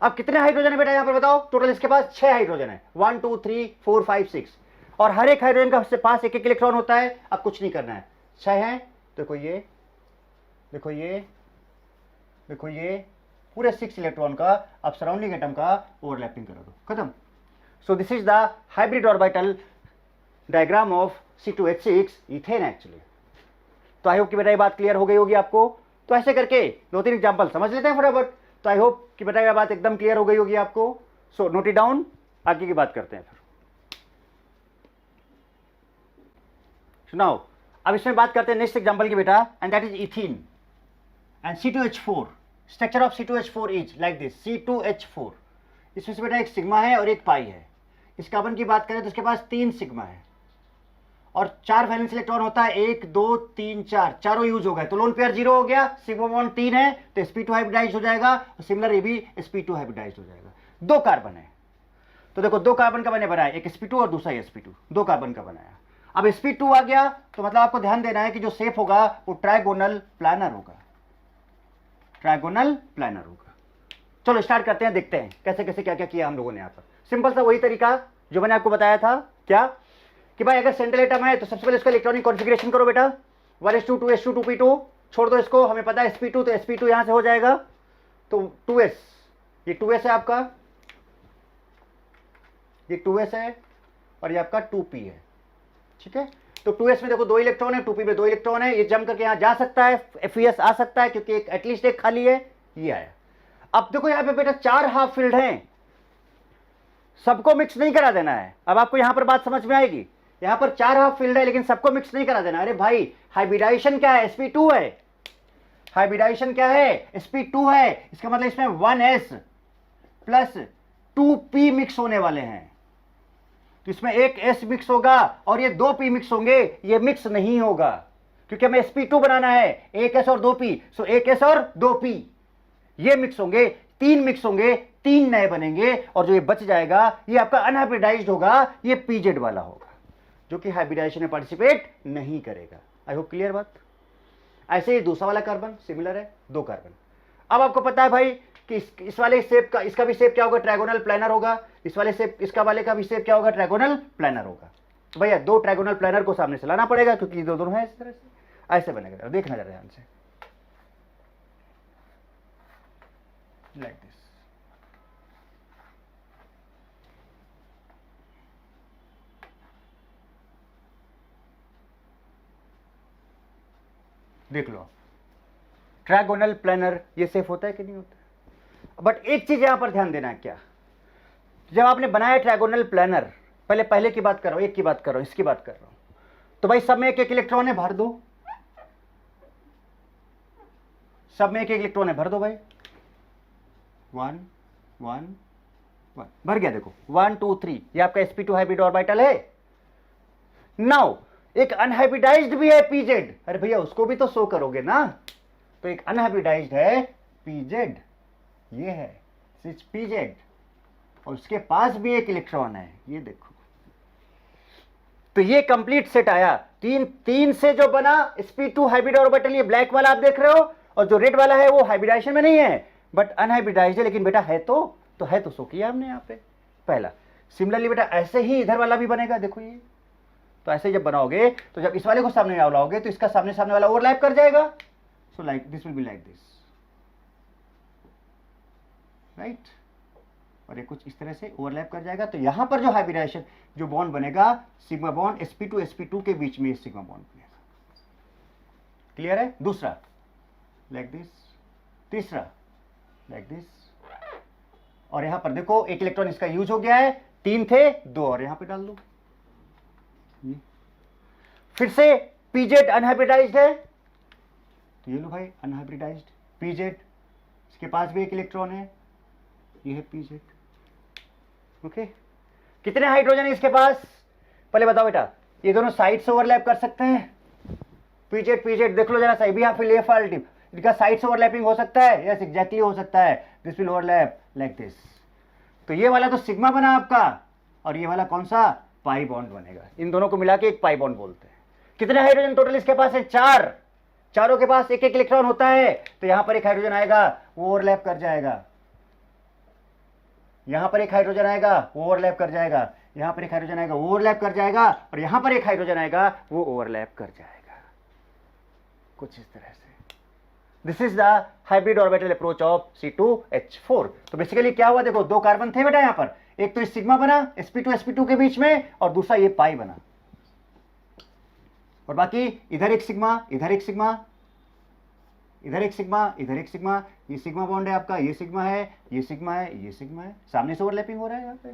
[SPEAKER 1] अब कितने हाइड्रोजन है बेटा यहां पर बताओ, टोटल इसके पास 6 हाइड्रोजन है, 1 2 3 4 5 6, और हर एक हाइड्रोजन का पास एक एक इलेक्ट्रॉन होता है। अब कुछ नहीं करना है, 6 है, देखो ये, देखो ये, देखो ये, पूरे 6 इलेक्ट्रॉन का अब सराउंडिंग एटम का ओवरलैपिंग करा दो, खत्म। सो this is the hybrid orbital diagram of C2H6 ethane actually. तो आई होप कि बेटा ये बात क्लियर हो गई होगी आपको। तो ऐसे करके 2-3 एग्जांपल समझ लेते हैं फटाफट। तो आई होप कि बेटा ये बात एकदम क्लियर हो गई होगी आपको। सो नोट इट डाउन, आगे की बात करते हैं फिर। सुनाओ, अब इसमें बात करते हैं नेक्स्ट एग्जांपल की बेटा, and that is ethene and C2H4। Structure of C2H4 is like this, C2H4। इसमें से बेटा एक सिग्मा है और एक पाई है। इस कार्बन की बात करें तो इसके पास 3 सिग्मा है और 4 वैलेंस इलेक्ट्रॉन होता है, 1 2 3 4, चारों यूज हो गए, तो लोन पेयर 0 हो गया, सिग्मा बॉन्ड 3 है तो sp2 हाइब्रिडाइज हो जाएगा, और सिमिलर ये भी sp2 हाइब्रिडाइज हो जाएगा। 2 कार्बन है तो देखो 2 कार्बन का मैंने बनाया, एक sp2 और दूसरा sp2, 2 कार्बन का बनाया। अब sp2 आ गया तो मतलब आपको ध्यान देना है कि जो शेप होगा वो ट्राइगोनल प्लानर होगा, ट्राइगोनल प्लानर होगा। चलो स्टार्ट करते हैं, देखते हैं कैसे कैसे क्या क्या किया हम लोगों ने यहाँ पर। सिंपल सा वही तरीका जो मैंने आपको बताया था, क्या कि भाई अगर सेंट्रल एटम है तो सबसे पहले इसका इलेक्ट्रॉनिक कॉन्फ़िगरेशन करो बेटा, 1s2 2s2 2p2, छोड़ दो इसको, हमें पता है sp2 तो sp2 यहां से हो जाएगा, तो 2s ये 2s है आपका, ये 2s है और ये आपका 2p है, ठीक है। तो 2s में देखो 2 इलेक्ट्रॉन है, 2p में 2 इलेक्ट्रॉन है, ये जम करके यहां जा सकता है, FeS आ सकता है क्योंकि एक एटलीस्ट एक खाली है, ये आया। अब देखो यहां पे बेटा 4 हाफ फिल्ड हैं, सबको मिक्स नहीं करा देना है। अब आपको यहां पर बात समझ में आएगी, यहां पर 4 हाफ फिल्ड है लेकिन सबको मिक्स नहीं करा देना। अरे भाई हाइब्रिडाइजेशन क्या है, sp2 है, हाइब्रिडाइजेशन क्या है, sp2 है, इसका मतलब इसमें 1s प्लस 2p मिक्स होने वाले हैं, तो इसमें एक s मिक्स होगा और ये 2p मिक्स होंगे, ये मिक्स नहीं होगा क्योंकि हमें sp2 बनाना है, एक s और 2p, सो एक s और 2p ये मिक्स होंगे, 3 मिक्स होंगे, 3 नए बनेंगे और जो ये बच जाएगा ये आपका अनहाइब्रिडाइज्ड होगा, ये pz वाला होगा जो कि हाइब्रिडाइजेशन में पार्टिसिपेट नहीं करेगा। आई होप क्लियर बात। ऐसे ही दूसरा वाला कार्बन सिमिलर है, 2 कार्बन। अब आपको पता है भाई कि इस वाले शेप का, इसका भी शेप क्या होगा, ट्रायगोनल प्लानर होगा, इस वाले शेप, इसका वाले का भी शेप क्या होगा, ट्रायगोनल प्लानर होगा। तो भैया 2 ट्रायगोनल प्लानर को सामने से लाना पड़ेगा क्योंकि दोनों है इस तरह से, ऐसे बनेगा, देखना जरा ध्यान से, लाइक दिस। देख लो ट्रायगोनल प्लानर ये सेफ होता है कि नहीं होता। बट एक चीज यहां पर ध्यान देना है, क्या, जब आपने बनाया ट्रायगोनल प्लानर, पहले की बात कर रहा हूं, एक की बात कर रहा हूं, इसकी बात कर रहा हूं, तो भाई सब में एक एक इलेक्ट्रॉन है, भर दो, सब में एक एक इलेक्ट्रॉन है, भर दो भाई, 1 1 1 भर गया। देखो 1 2 3 ये आपका sp2 हाइब्रिड ऑर्बिटल है। नाउ एक अनहाइब्रिडाइज्ड भी है pz, अरे भैया उसको भी तो शो करोगे ना, तो एक अनहाइब्रिडाइज्ड है pz, ये है pz और उसके पास भी एक इलेक्ट्रॉन है, ये देखो। तो ये कंप्लीट सेट आया, 3 से जो बना sp2 हाइब्रिड ऑर्बिटल, ये ब्लैक वाला आप देख रहे हो, और जो रेड वाला है वो हाइब्रिडाइजेशन में नहीं है बट अनहाइब्रिडाइज्ड है, लेकिन बेटा है तो शो किया हमने यहाँ पे पहला। सिमिलरली बेटा ऐसे ही इधर वाला भी बनेगा, देखो ये, तो ऐसे जब बनाओगे तो जब इस वाले को सामने लाओगे तो इसका सामने वाला ओवरलैप कर जाएगा, so like this will be like this, right, और ये कुछ इस तरह से ओवरलैप कर जाएगा। तो यहां पर जो हाइब्रिडाइजेशन जो बॉन्ड बनेगा, सिग्मा बॉन्ड sp2 के बीच में सिग्मा बॉन्ड बनेगा। क्लियर है। दूसरा लाइक दिस, तीसरा लाइक दिस, और यहां पर देखो एक इलेक्ट्रॉन इसका यूज हो गया है, 3 थे 2 और यहां पे डाल दो। फिर से pz अनहाइब्रिडाइज्ड है, तो ये लो भाई अनहाइब्रिडाइज्ड pz, इसके पास भी एक इलेक्ट्रॉन है, ये है pz। ओके, कितने हाइड्रोजन है इसके पास, पहले बताओ बेटा, ये दोनों साइड से ओवरलैप कर सकते हैं, pz देख लो जरा सही भी, फिर ये फाल्ट इनका साइड से ओवरलैपिंग हो सकता है, यस एग्जैक्टली हो सकता है, this will overlap like this. तो ये वाला तो सिग्मा बना आपका, और ये वाला कौन सा, पाई बॉन्ड बनेगा। इन दोनों को मिला के एक पाई बॉन्ड बोलते हैं। कितने हाइड्रोजन टोटल इसके पास है, 4, चारों के पास एक एक इलेक्ट्रॉन होता है, तो यहां पर एक हाइड्रोजन आएगा वो ओवरलैप कर जाएगा, यहां पर एक हाइड्रोजन आएगा वो ओवरलैप कर जाएगा, यहां पर एक हाइड्रोजन आएगा वो ओवरलैप कर जाएगा, और यहां पर एक हाइड्रोजन आएगा वो ओवरलैप कर जाएगा, कुछ इस तरह से। This is the hybrid orbital approach of C2H4। तो बेसिकली क्या हुआ, देखो 2 कार्बन थे बेटा यहां पर, एक तो इस सिग्मा बना sp2 के बीच में, और दूसरा ये पाई बना, और बाकी इधर एक सिग्मा, इधर एक सिग्मा, इधर एक सिग्मा, इधर एक सिग्मा, ये सिग्मा बॉन्ड है आपका, ये सिग्मा है, ये सिग्मा है, ये सिग्मा है, सामने से ओवरलैपिंग हो रहा है यहाँ पे।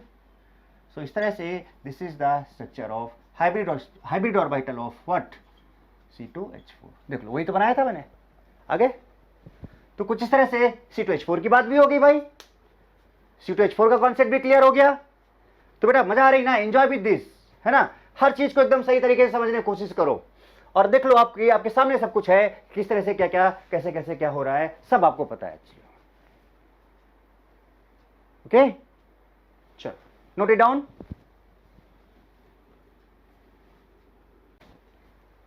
[SPEAKER 1] सो इस तरह से this is the structure of hybrid orbital of what, C2H4। देख लो वही तो बनाया था मैंने आगे। तो कुछ इस तरह से C2H4 की बात भी होगी भाई, C2H4 का कॉन्सेप्ट भी क्लियर हो गया। तो बेटा मजा आ रही ना, एंजॉय विद दिस, है ना, हर चीज को एकदम सही तरीके से समझने की कोशिश करो, और देख लो आपके सामने सब कुछ है, किस तरह से क्या क्या कैसे कैसे क्या हो रहा है, सब आपको पता है। ओके, चलो नोट इट डाउन।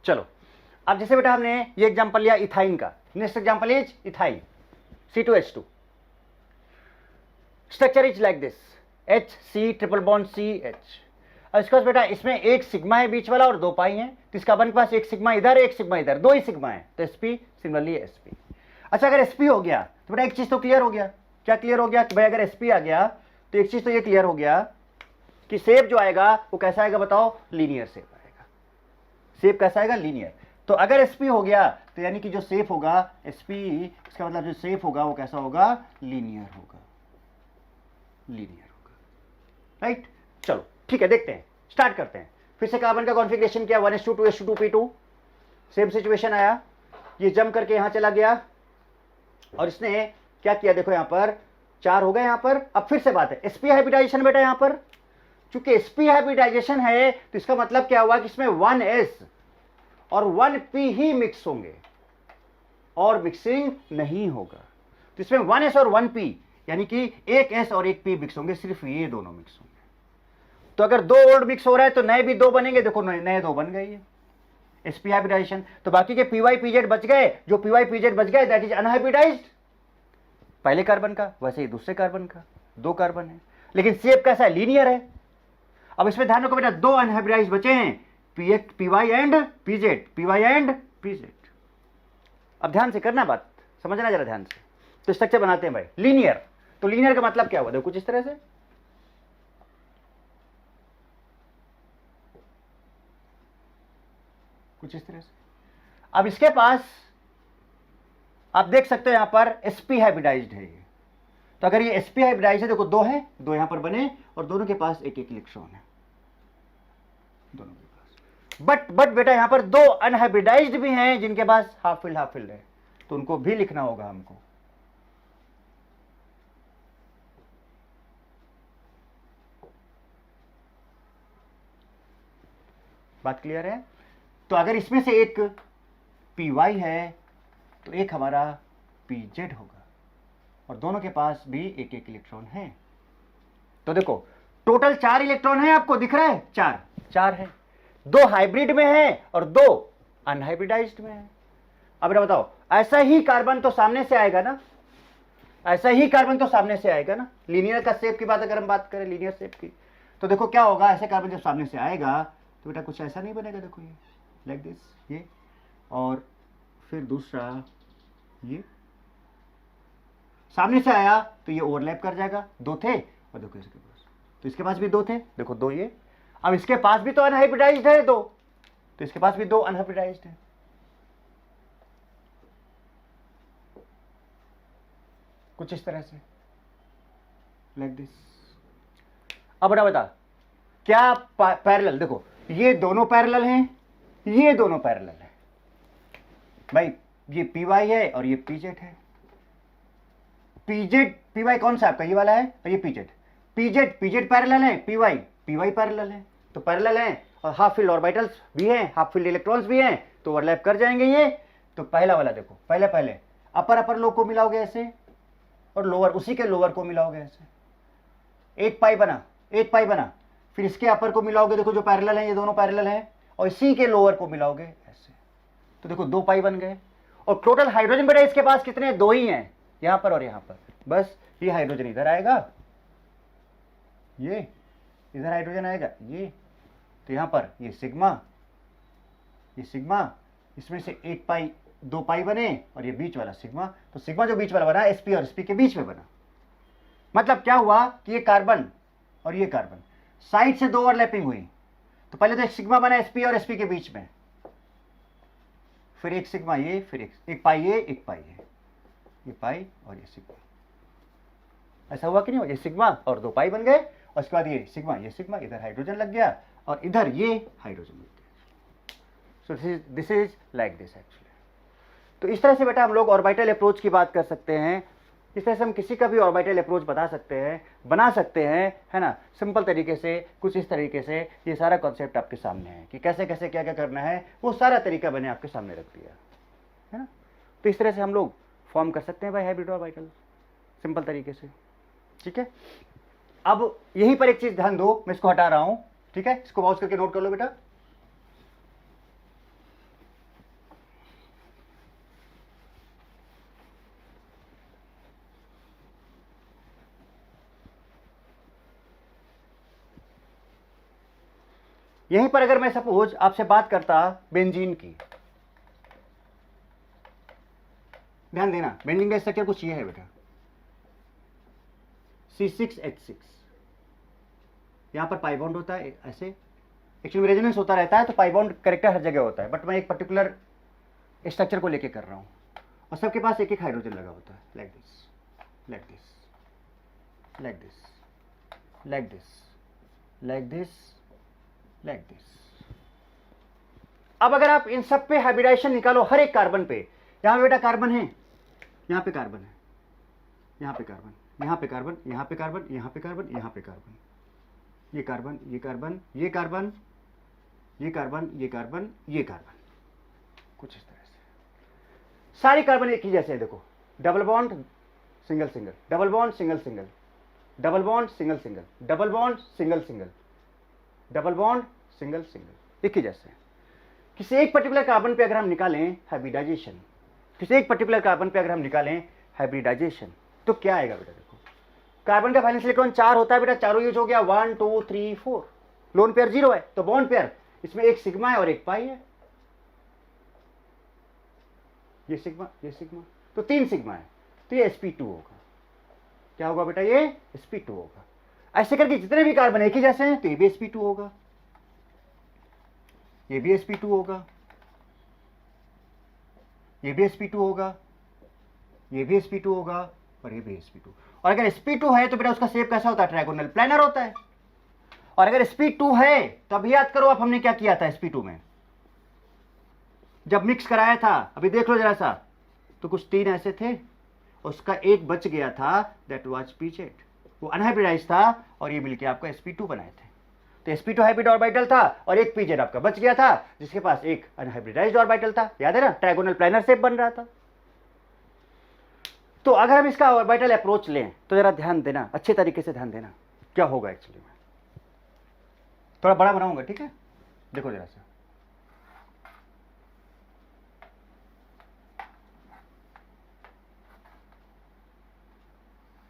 [SPEAKER 1] चलो अब जैसे बेटा हमने ये एग्जांपल लिया इथाइन का, next example is ethyne C2H2। Structure is like this, HC triple bond CH। और इसके बाद बेटा इसमें एक सिग्मा है बीच वाला और 2 पाई हैं, तो इसका अपन के पास एक सिग्मा इधर एक सिग्मा इधर, 2 ही सिग्मा है, तो sp सिमिलरली sp। अच्छा अगर sp हो गया तो बेटा एक चीज तो क्लियर हो गया, क्या क्लियर हो गया कि भाई अगर sp आ गया तो एक चीज तो ये क्लियर हो गया कि शेप जो आएगा वो कैसा आएगा बताओ, लीनियर शेप आएगा। शेप कैसा आएगा, लीनियर। तो अगर sp हो गया तो यानी कि जो शेप होगा sp, इसका मतलब जो शेप होगा वो कैसा होगा, लीनियर होगा, लीनियर होगा, राइट। चलो ठीक है, देखते हैं, स्टार्ट करते हैं। फिर से कार्बन का कॉन्फ़िगरेशन किया 1s2 2s2 2p2, same situation आया, ये जंप करके यहां चला गया और इसने क्या किया, देखो यहां पर 4 हो गए यहां पर। अब फिर से बात है, sp हाइब्रिडाइजेशन बेटा, यहां पर चूंकि sp हाइब्रिडाइजेशन है तो इसका मतलब क्या हुआ कि इसमें 1s और 1p ही मिक्स होंगे और मिक्सिंग नहीं होगा। तो इसमें 1s और 1p यानी कि एक s और एक p मिक्स होंगे, सिर्फ ये दोनों मिक्स होंगे। तो अगर 2 ओल्ड मिक्स हो रहा है तो नए भी 2 बनेंगे, देखो नए 2 बन गए ये sp हाइब्रिडाइजेशन। तो बाकी के py pz बच गए, जो py pz बच गए दैट इज अनहाइब्रिडाइज्ड, पहले कार्बन का वैसे ही दूसरे कार्बन का, 2 कार्बन है, लेकिन शेप कैसा है, लीनियर है। अब इसमें ध्यान रखो बेटा, 2 अनहाइब्रिडाइज्ड बचे हैं, py and pz, py and pz। अब ध्यान से करना, बात समझना जरा ध्यान से। तो स्ट्रक्चर बनाते हैं भाई लीनियर। तो लीनियर का मतलब क्या हुआ, देखो कुछ इस तरह से, कुछ इस तरह से। अब इसके पास आप देख सकते हो यहां पर sp हाइब्रिडाइज्ड है ये। तो अगर ये sp हाइब्रिडाइज्ड है, देखो 2 है, 2 यहां पर बने और दोनों के पास एक एक इलेक्ट्रॉन है, दोनों के पास। बट बेटा यहां पर 2 अनहाइब्रिडाइज्ड भी हैं जिनके पास हाफ फिल्ड है, तो उनको भी लिखना होगा हमको। बात क्लियर है। तो अगर इसमें से एक py है तो एक हमारा pz होगा और दोनों के पास भी एक एक इलेक्ट्रॉन है। तो देखो टोटल 4 इलेक्ट्रॉन है, आपको दिख रहा है, 4 है, 2 हाइब्रिड में है और 2 अनहाइब्रिडाइज्ड में है। अब बेटा बताओ, ऐसा ही कार्बन तो सामने से आएगा ना, ऐसा ही कार्बन तो सामने से आएगा ना। लीनियर का शेप की बात अगर हम बात करें, लीनियर शेप की, तो देखो क्या होगा, ऐसे कार्बन जब सामने से आएगा तो बेटा कुछ ऐसा नहीं बनेगा, देखो ये लाइक दिस, ये, और फिर दूसरा ये सामने से आया तो ये ओवरलैप कर जाएगा, 2 थे और देखो इसके पास, तो इसके पास भी 2 थे, देखो 2 ये। अब इसके पास भी तो अनहाइब्रिडाइज्ड है 2, तो इसके पास भी 2 अनहाइब्रिडाइज्ड है। कुछ इस तरह से लाइक दिस। अब बता क्या पैरेलल, देखो ये दोनों पैरेलल हैं, ये दोनों पैरेलल है भाई, ये py है और ये pz है। py कौन सा आपका, ये वाला है, और ये pz पैरेलल है, py पैरेलल है, तो पैरेलल है और हाफ फील्ड ऑर्बिटल्स भी हैं, हाफ फील्ड इलेक्ट्रॉन्स भी हैं, तो ओवरलैप कर जाएंगे ये। तो पहला वाला देखो, पहले अपर लो को मिलाओगे ऐसे और लोअर उसी के लोअर को मिलाओगे ऐसे, एक पाई बना, फिर इसके अपर को मिलाओगे, देखो जो पैरेलल है, ये दोनों पैरेलल हैं, और इसी के लोअर को मिलाओगे ऐसे, तो देखो 2 पाई बन गए। और टोटल हाइड्रोजन बेटा इसके पास कितने, 2 ही हैं, यहां पर और यहां पर, बस ये हाइड्रोजन इधर आएगा, ये इधर हाइड्रोजन आएगा, ये, तो यहां पर ये सिग्मा, इसमें से 1 पाई 2 पाई बने और ये बीच वाला सिग्मा, तो सिग्मा जो बीच वाला बना sp और sp के बीच में बना। मतलब क्या हुआ कि ये कार्बन और ये कार्बन साइड से 2 ओवरलैपिंग हुई, तो पहले तो एक सिग्मा बना sp और sp के बीच में, फिर एक सिग्मा ये, फिर एक पाई ये, एक पाई ये पाई और ये सिग्मा, ऐसा हुआ कि नहीं हुआ, ये सिग्मा और 2 पाई बन गए, और उसके बाद ये सिग्मा, इधर हाइड्रोजन लग गया और इधर ये हाइड्रोजन लग गया। So this is like this actually. तो इस तरह से बेटा हम लोग ऑर्बिटल अप्रोच की बात कर सकते हैं, इस तरह से हम किसी का भी ऑर्बिटल अप्रोच बना सकते हैं, है ना, सिंपल तरीके से, कुछ इस तरीके से। ये सारा कॉन्सेप्ट आपके सामने है कि कैसे कैसे क्या क्या करना है, वो सारा तरीका मैंने आपके सामने रख दिया, है ना। तो इस तरह से हम लोग फॉर्म कर सकते हैं भाई हाइब्रिड ऑर्बिटल सिंपल तरीके से, ठीक है। अब यहीं पर एक चीज ध्यान दो, मैं इसको हटा रहा हूं, ठीक है, इसको पॉज करके नोट कर लो बेटा। यहीं पर अगर मैं सपोज आपसे बात करता बेंजीन की, ध्यान देना, बेंजीन का स्ट्रक्चर कुछ ये है बेटा, C6H6, यहाँ पर पाई बॉन्ड होता है ऐसे, एक्चुअली रेजोनेंस होता रहता है तो पाई बॉन्ड कैरेक्टर हर जगह होता है, बट मैं एक पर्टिकुलर स्ट्रक्चर को लेके कर रहा हूँ और सबके पास एक एक हाइड्रोजन लगा होता है, like this, like this, like this, like this, like this, like this. अब अगर आप इन सब पे हाइब्रिडाइजेशन निकालो, हर एक कार्बन पे, यहाँ पे बेटा कार्बन है, यहाँ पे कार्बन है, यहाँ पे कार्बन, यहाँ पे कार्बन, यहाँ पे कार्बन, यहाँ पे कार्बन, यहाँ पे कार्बन, ये कार्बन, ये कार्बन, ये कार्बन, ये कार्बन, ये कार्बन, ये कार्बन, कुछ इस तरह से सारे कार्बन एक ही जैसे है। देखो, double bond single single, double bond single single, double bond single single, double bond single single, double bond single single, एक ही जैसे। किसी एक पर्टिकुलर कार्बन पे अगर हम निकालें हाइब्रिडाइजेशन, किसी एक पर्टिकुलर कार्बन पे अगर हम निकालें हाइब्रिडाइजेशन, तो क्या आएगा बेटा? देखो, कार्बन का वैलेंस इलेक्ट्रॉन 4 होता है बेटा, चारों यूज हो गया, 1 2 3 4, लोन पेयर 0 है, तो बॉन्ड पेयर इसमें एक सिग्मा है और एक पाई है, ये सिग्मा, ये सिग्मा, तो 3 सिग्मा है, तो ये sp2 होगा। क्या होगा बेटा? ये sp2 होगा। ऐसे करके जितने भी कार्बन एक ही जैसे हैं तो ये भी sp2 होगा, ये भी sp2 होगा, ये भी sp2 होगा, ये भी sp2 होगा और ये भी sp2। और अगर sp2 है तो बेटा उसका शेप कैसा होता है? ट्रायगोनल प्लेनर होता है। और अगर sp2 है तो अभी याद करो आप हमने क्या किया था sp2 में, जब मिक्स कराया था, अभी देख लो जरा सा, तो कुछ 3 ऐसे थे, उसका एक बच गया था, दैट वाज pz, वो अनहाइब्रिडाइज था और ये मिलके आपका sp2 बनाए थे। तो sp2 हाइब्रिड ऑर्बिटल था और एक pz आपका बच गया था, जिसके पास एक अनहाइब्रिडाइज्ड ऑर्बिटल था, याद है ना? ट्रायगोनल प्लेनर शेप बन रहा था। तो अगर हम इसका ऑर्बिटल अप्रोच लें तो जरा ध्यान देना, अच्छे तरीके से ध्यान देना क्या होगा। एक्चुअली में थोड़ा बड़ा बनाऊंगा, ठीक है? देखो जरा सा,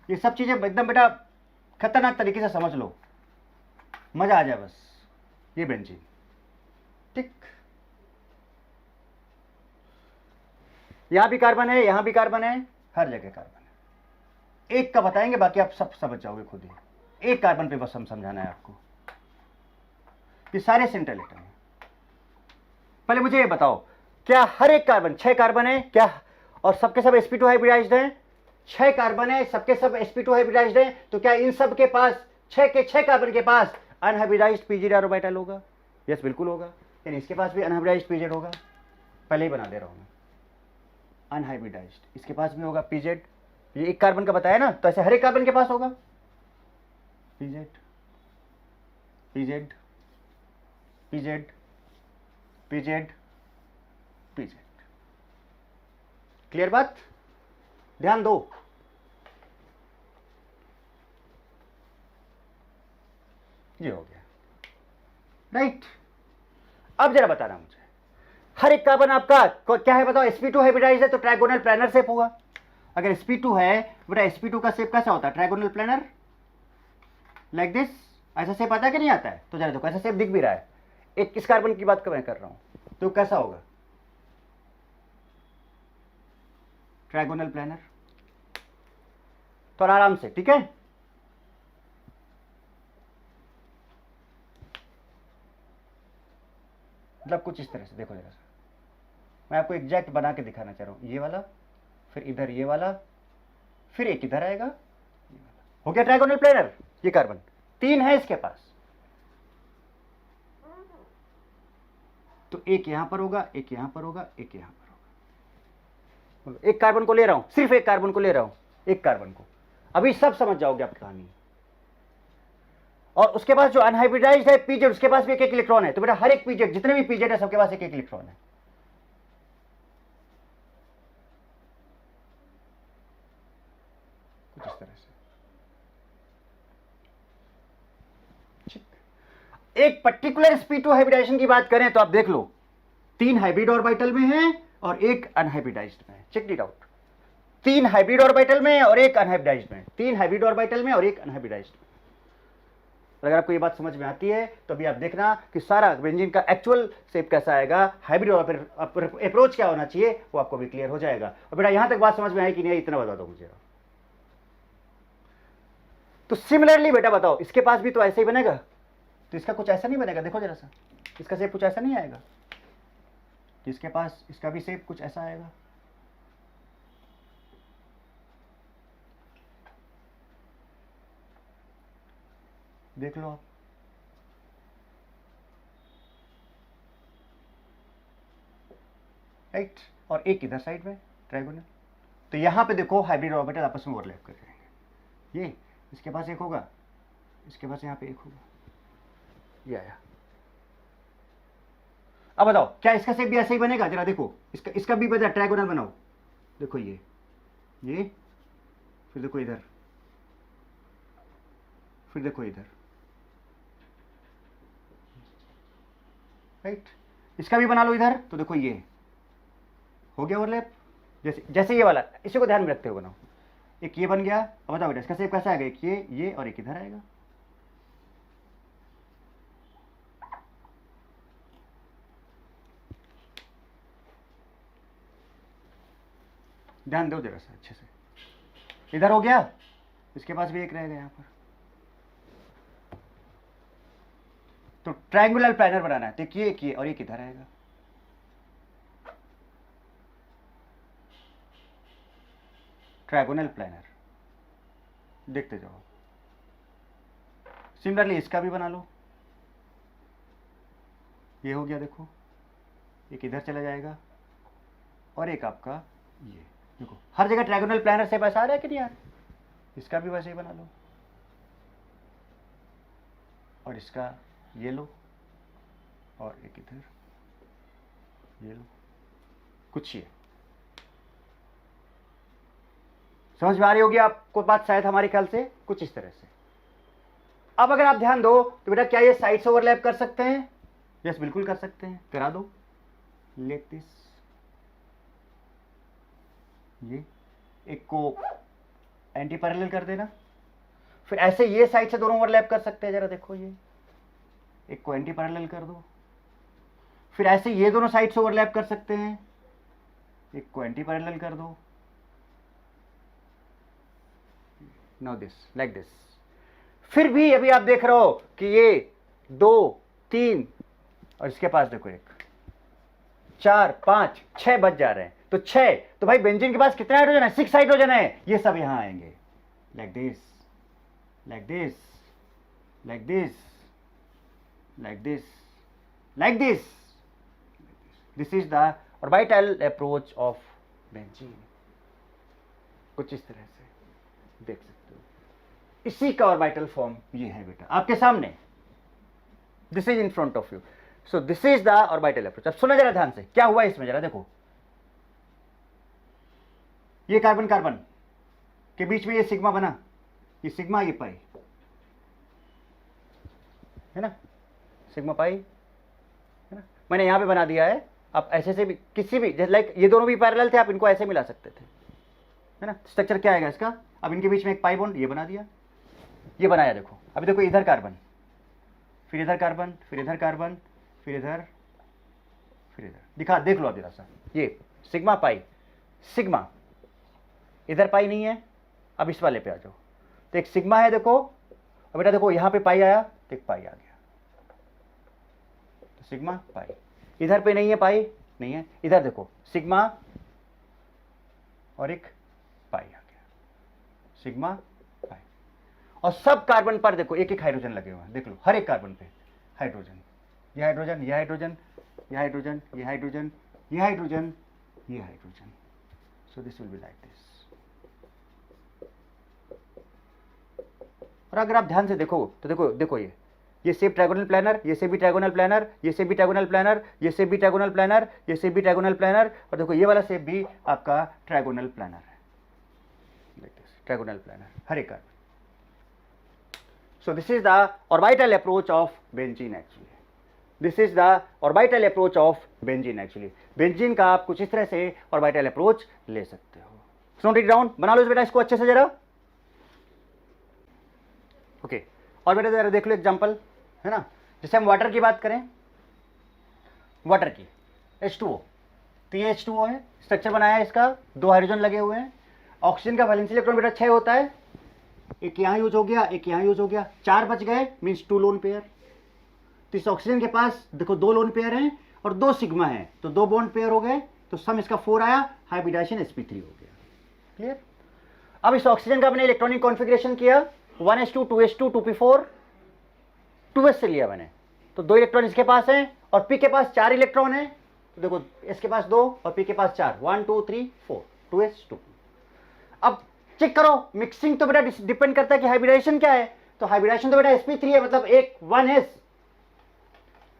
[SPEAKER 1] ये सब चीजें एकदम बेटा खतरनाक तरीके से समझ लो, मजा आ जाए बस। ये बेंजीन, ठीक, यहां भी कार्बन है, यहां भी कार्बन है, हर जगह कार्बन है। एक का बताएंगे, बाकी आप सब समझ जाओगे खुद ही। एक कार्बन पे बस हम समझाना है आपको, ये सारे सेंट्रल एटम है। पहले मुझे ये बताओ, क्या हर एक कार्बन, 6 कार्बन है क्या, और सबके सब sp2 हाइब्रिडाइज्ड हैं? 6 कार्बन है, सबके सब sp2 हाइब्रिडाइज्ड हैं, तो क्या इन सब के पास 6 के 6 कार्बन के पास अनहाइब्रिडाइज्ड pz ऑर्बिटल होगा? यस, बिल्कुल होगा। यानी इसके पास भी अनहाइब्रिडाइज्ड pz होगा, पहले ही बना दे रहा हूं मैं, अनहाइब्रिडाइज्ड, इसके पास भी होगा pz। ये एक कार्बन का बताया ना, तो ऐसे हर एक कार्बन के पास होगा pz, pz, pz, pz, pz। Clear बात? ध्यान दो। ये हो गया, राइट। अब जरा बताना मुझे, हर एक कार्बन आपका क्या है बताओ? sp2 हाइब्रिडाइज्ड है तो ट्रायगोनल प्लेनर शेप होगा। अगर sp2 है बेटा, sp2 का शेप कैसा होता है? Trigonal planar, like this. ऐसा शेप आता है कि नहीं आता है? तो जरा देखो, ऐसा शेप दिख भी रहा है। एक किस कार्बन की बात मैं कर रहा हूं, तो कैसा होगा? Trigonal planar. तो आराम से, ठीक है? मतलब कुछ इस तरह से देखो जरा सा, मैं आपको एग्जैक्ट बना के दिखाना चाह रहा हूं। ये वाला, फिर इधर ये वाला, फिर एक इधर आएगा, ये वाला। हो गया ट्रायगोनल प्लेनर। ये कार्बन 3 है इसके पास, तो एक यहां पर होगा, एक यहां पर होगा, एक यहां पर होगा। एक कार्बन को ले रहा हूं, सिर्फ एक कार्बन को ले रहा हूं, एक कार्बन को। अभी सब समझ जाओगे आप कहानी। और उसके पास जो अनहाइब्रिडाइज्ड है pz, उसके पास भी एक एक इलेक्ट्रॉन है। तो बेटा हर एक pz, जितने भी pz है, सबके पास एक एक इलेक्ट्रॉन है। कुछ इस तरह से, ठीक। एक पर्टिकुलर sp2 हाइब्रिडाइजेशन की बात करें तो आप देख लो, 3 हाइब्रिड ऑर्बिटल में है और एक अनहाइब्रिडाइज्ड में है। Check it out, 3 hybrid orbital में और एक अनहाइब्रिडाइज्ड में, 3 हाइब्रिड ऑर्बिटल में और एक अनहाइब्रिडाइज्ड में। अगर आपको ये बात समझ में आती है तो अभी आप देखना कि सारा बेंजीन का एक्चुअल शेप कैसा आएगा, हाइब्रिड अप्रोच क्या होना चाहिए, वो आपको भी क्लियर हो जाएगा। और बेटा यहां तक बात समझ में आई कि नहीं, इतना बता दो मुझे। तो सिमिलरली बेटा बताओ, इसके पास भी तो ऐसे ही बनेगा, तो इसका कुछ ऐसा नहीं बनेगा, देखो जरा सा, इसका शेप कुछ ऐसा नहीं आएगा, तो इसके पास इसका भी शेप कुछ ऐसा आएगा। देख लो आप, राइट, और एक इधर साइड में ट्रायंगुलर। तो यहां पे देखो हाइब्रिड ऑर्बिटल आपस में ओवरलैप कर जाएंगे। ये इसके पास एक होगा, इसके पास यहाँ पे एक होगा, ये आया। अब बताओ क्या इसका शेप भी ऐसे ही बनेगा? जरा देखो, इसका भी बता, ट्रायंगुलर बनाओ, देखो ये फिर देखो इधर, फिर देखो इधर, राइट। इसका भी बना लो इधर, तो देखो ये हो गया ओवरलैप, जैसे ये वाला, इसी को ध्यान में रखते हुए बनाओ। एक ये बन गया। अब बताओ बेटा इसका शेप कैसा आएगा? एक ये और एक इधर आएगा। ध्यान दो जरा सा अच्छे से। इधर हो गया, इसके पास भी एक रहेगा यहां पर। तो ट्रायंगुलर प्लानर बनाना है, तो एक ये और एक इधर आएगा। ट्रायगोनल प्लानर, देखते जाओ। सिमिलरली इसका भी बना लो, ये हो गया, देखो एक इधर चला जाएगा और एक आपका ये, देखो हर जगह ट्रायगोनल प्लानर से ऐसा आ रहा है कि नहीं आ रहा? इसका भी वैसे ही बना लो, और इसका ये लो और एक इधर ये लो, कुछ ये समझ में आ रही होगी आपको बात शायद, हमारे ख्याल से कुछ इस तरह से। अब अगर आप ध्यान दो तो बेटा क्या ये साइड से ओवरलैप कर सकते हैं? यस, बिल्कुल कर सकते हैं, करा दो। लेट दिस, ये एक को एंटी पैरेलल कर देना, फिर ऐसे ये साइड से दोनों ओवरलैप कर सकते हैं। जरा देखो, ये एक को एंटी पैरेलल कर दो, फिर ऐसे ये दोनों साइड से ओवरलैप कर सकते हैं, एक को एंटी पैरेलल कर दो। No this, like this. फिर भी अभी आप देख रहे हो कि ये 2 3 और इसके पास देखो 1 4 5 6 बच जा रहे हैं। तो 6, तो भाई बेंजीन के पास कितने हाइड्रोजन है? 6 हाइड्रोजन है। ये सब यहां आएंगे, like this, like this, like this, like this, like this. This is the orbital approach of benzene. कुछ इस तरह से देख सकते हो। इसी का ऑर्बिटल फॉर्म ये है बेटा आपके सामने। This is in front of you. So this is the orbital approach. अब सुनो जरा ध्यान से, क्या हुआ इसमें, जरा देखो। ये कार्बन कार्बन के बीच में ये सिग्मा बना, ये सिग्मा, ये पाई है ना, सिग्मा पाई है ना। मैंने यहां पे बना दिया है। आप ऐसे से भी किसी भी, जैसे लाइक ये दोनों भी पैरेलल थे, आप इनको ऐसे मिला सकते थे, है ना। स्ट्रक्चर क्या आएगा इसका? अब इनके बीच में एक पाई बॉन्ड ये बना दिया, ये बनाया। देखो अभी देखो, इधर कार्बन, फिर इधर कार्बन, फिर इधर कार्बन, फिर इधर, फिर इधर। दिखा, देख लो आप जरा सा, ये सिग्मा पाई, सिग्मा, इधर पाई नहीं है। अब इस वाले पे आ जाओ, तो एक सिग्मा है देखो। अब बेटा देखो यहां पे पाई आया तो एक पाई आ गया, तो सिग्मा पाई। इधर पे नहीं है, पाई नहीं है। इधर देखो सिग्मा और एक पाई आ गया, सिग्मा पाई। और सब कार्बन पर देखो एक एक हाइड्रोजन लगे हुए हैं। देख लो हर एक कार्बन पे हाइड्रोजन, ये हाइड्रोजन, ये हाइड्रोजन, ये हाइड्रोजन, ये हाइड्रोजन, ये हाइड्रोजन, ये hydrogen. So this will be like this. और अगर आप ध्यान से देखो तो देखो, देखो ये शेप ट्रायगोनल प्लानर, ये से भी ट्रायगोनल प्लानर, ये से भी ट्रायगोनल प्लानर, ये से भी ट्रायगोनल प्लानर, ये से भी ट्रायगोनल प्लानर, और देखो ये वाला शेप भी आपका ट्रायगोनल प्लानर है, ट्रायगोनल प्लानर हर एक carbon. So this is the orbital approach of benzene actually. This is the orbital approach of benzene actually. Benzene का आप कुछ इस तरह से ऑर्बिटल अप्रोच ले सकते हो। नोट इट डाउन, बना लो बेटा इसको अच्छे से जरा। ओके, और बेटा जरा देख लो एग्जांपल, है ना। जैसे हम वाटर की बात करें, वाटर की H2O, तो ये H2O है, स्ट्रक्चर बनाया है इसका, 2 हाइड्रोजन लगे हुए हैं। ऑक्सीजन का वैलेंस इलेक्ट्रॉन बेटा 6 होता है, एक यहाँ यूज हो गया, एक यहाँ यूज हो गया, 4 बच गए, मीन्स 2 लोन पेयर। तो इस ऑक्सीजन के पास देखो 2 लोन पेयर हैं और 2 सिग्मा है, तो 2 बॉन्ड पेयर हो गए, तो सम इसका 4 आया, हाइब्रिडाइजेशन sp3 हो गया। क्लियर? अब इस ऑक्सीजन का मैंने इलेक्ट्रॉनिक कॉन्फ़िगरेशन किया, 1s2 2s2 2p4, 2s से लिया मैंने, तो 2 इलेक्ट्रॉन इसके पास हैं और p के पास 4 इलेक्ट्रॉन है, तो देखो s के पास 2 और p के पास 4, 1 2 3 4, 2s 2। अब चेक करो, मिक्सिंग तो बेटा डिपेंड करता है कि हाइब्रिडाइजेशन क्या है, तो हाइब्रिडाइजेशन तो बेटा sp3 है, मतलब एक 1s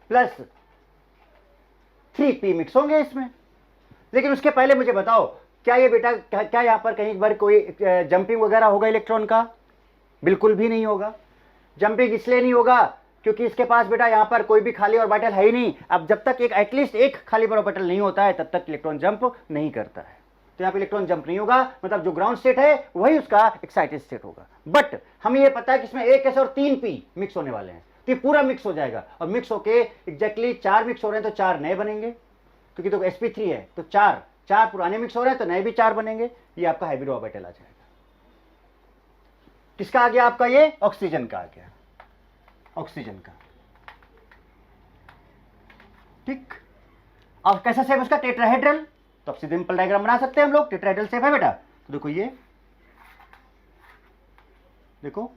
[SPEAKER 1] प्लस 3p मिक्स होंगे इसमें। लेकिन उसके पहले मुझे बताओ, क्या ये बेटा क्या यहां पर कहीं बार कोई जंपिंग वगैरह होगा इलेक्ट्रॉन का? बिल्कुल भी नहीं होगा। जंपिंग इसलिए नहीं होगा क्योंकि इसके पास बेटा यहां पर कोई भी खाली ऑर्बिटल है ही नहीं। अब जब तक एक एटलीस्ट एक खाली ऑर्बिटल नहीं होता है तब तक इलेक्ट्रॉन जंप नहीं करता है, तो यहां पर इलेक्ट्रॉन जंप नहीं होगा, मतलब जो ग्राउंड स्टेट है वही उसका एक्साइटेड स्टेट होगा। बट हमें यह पता है कि इसमें 1s और 3p मिक्स होने वाले हैं, तो ये पूरा मिक्स हो जाएगा, और मिक्स होके एग्जैक्टली 4 मिक्स हो रहे हैं तो 4 नए बनेंगे, क्योंकि तो sp3 है, तो 4 पुराने मिक्स हो रहे हैं तो नए भी 4 बनेंगे, ये आपका हाइब्रिड ऑर्बिटल आ जाएगा। किसका आ गया आपका? ये ऑक्सीजन का आ गया, ऑक्सीजन का। ठीक, अब कैसा शेप उसका? टेट्राहेड्रल। तो अब सिंपल डायग्राम बना सकते हैं हम लोग, टेट्राहेड्रल शेप है बेटा। तो देखो ये, देखो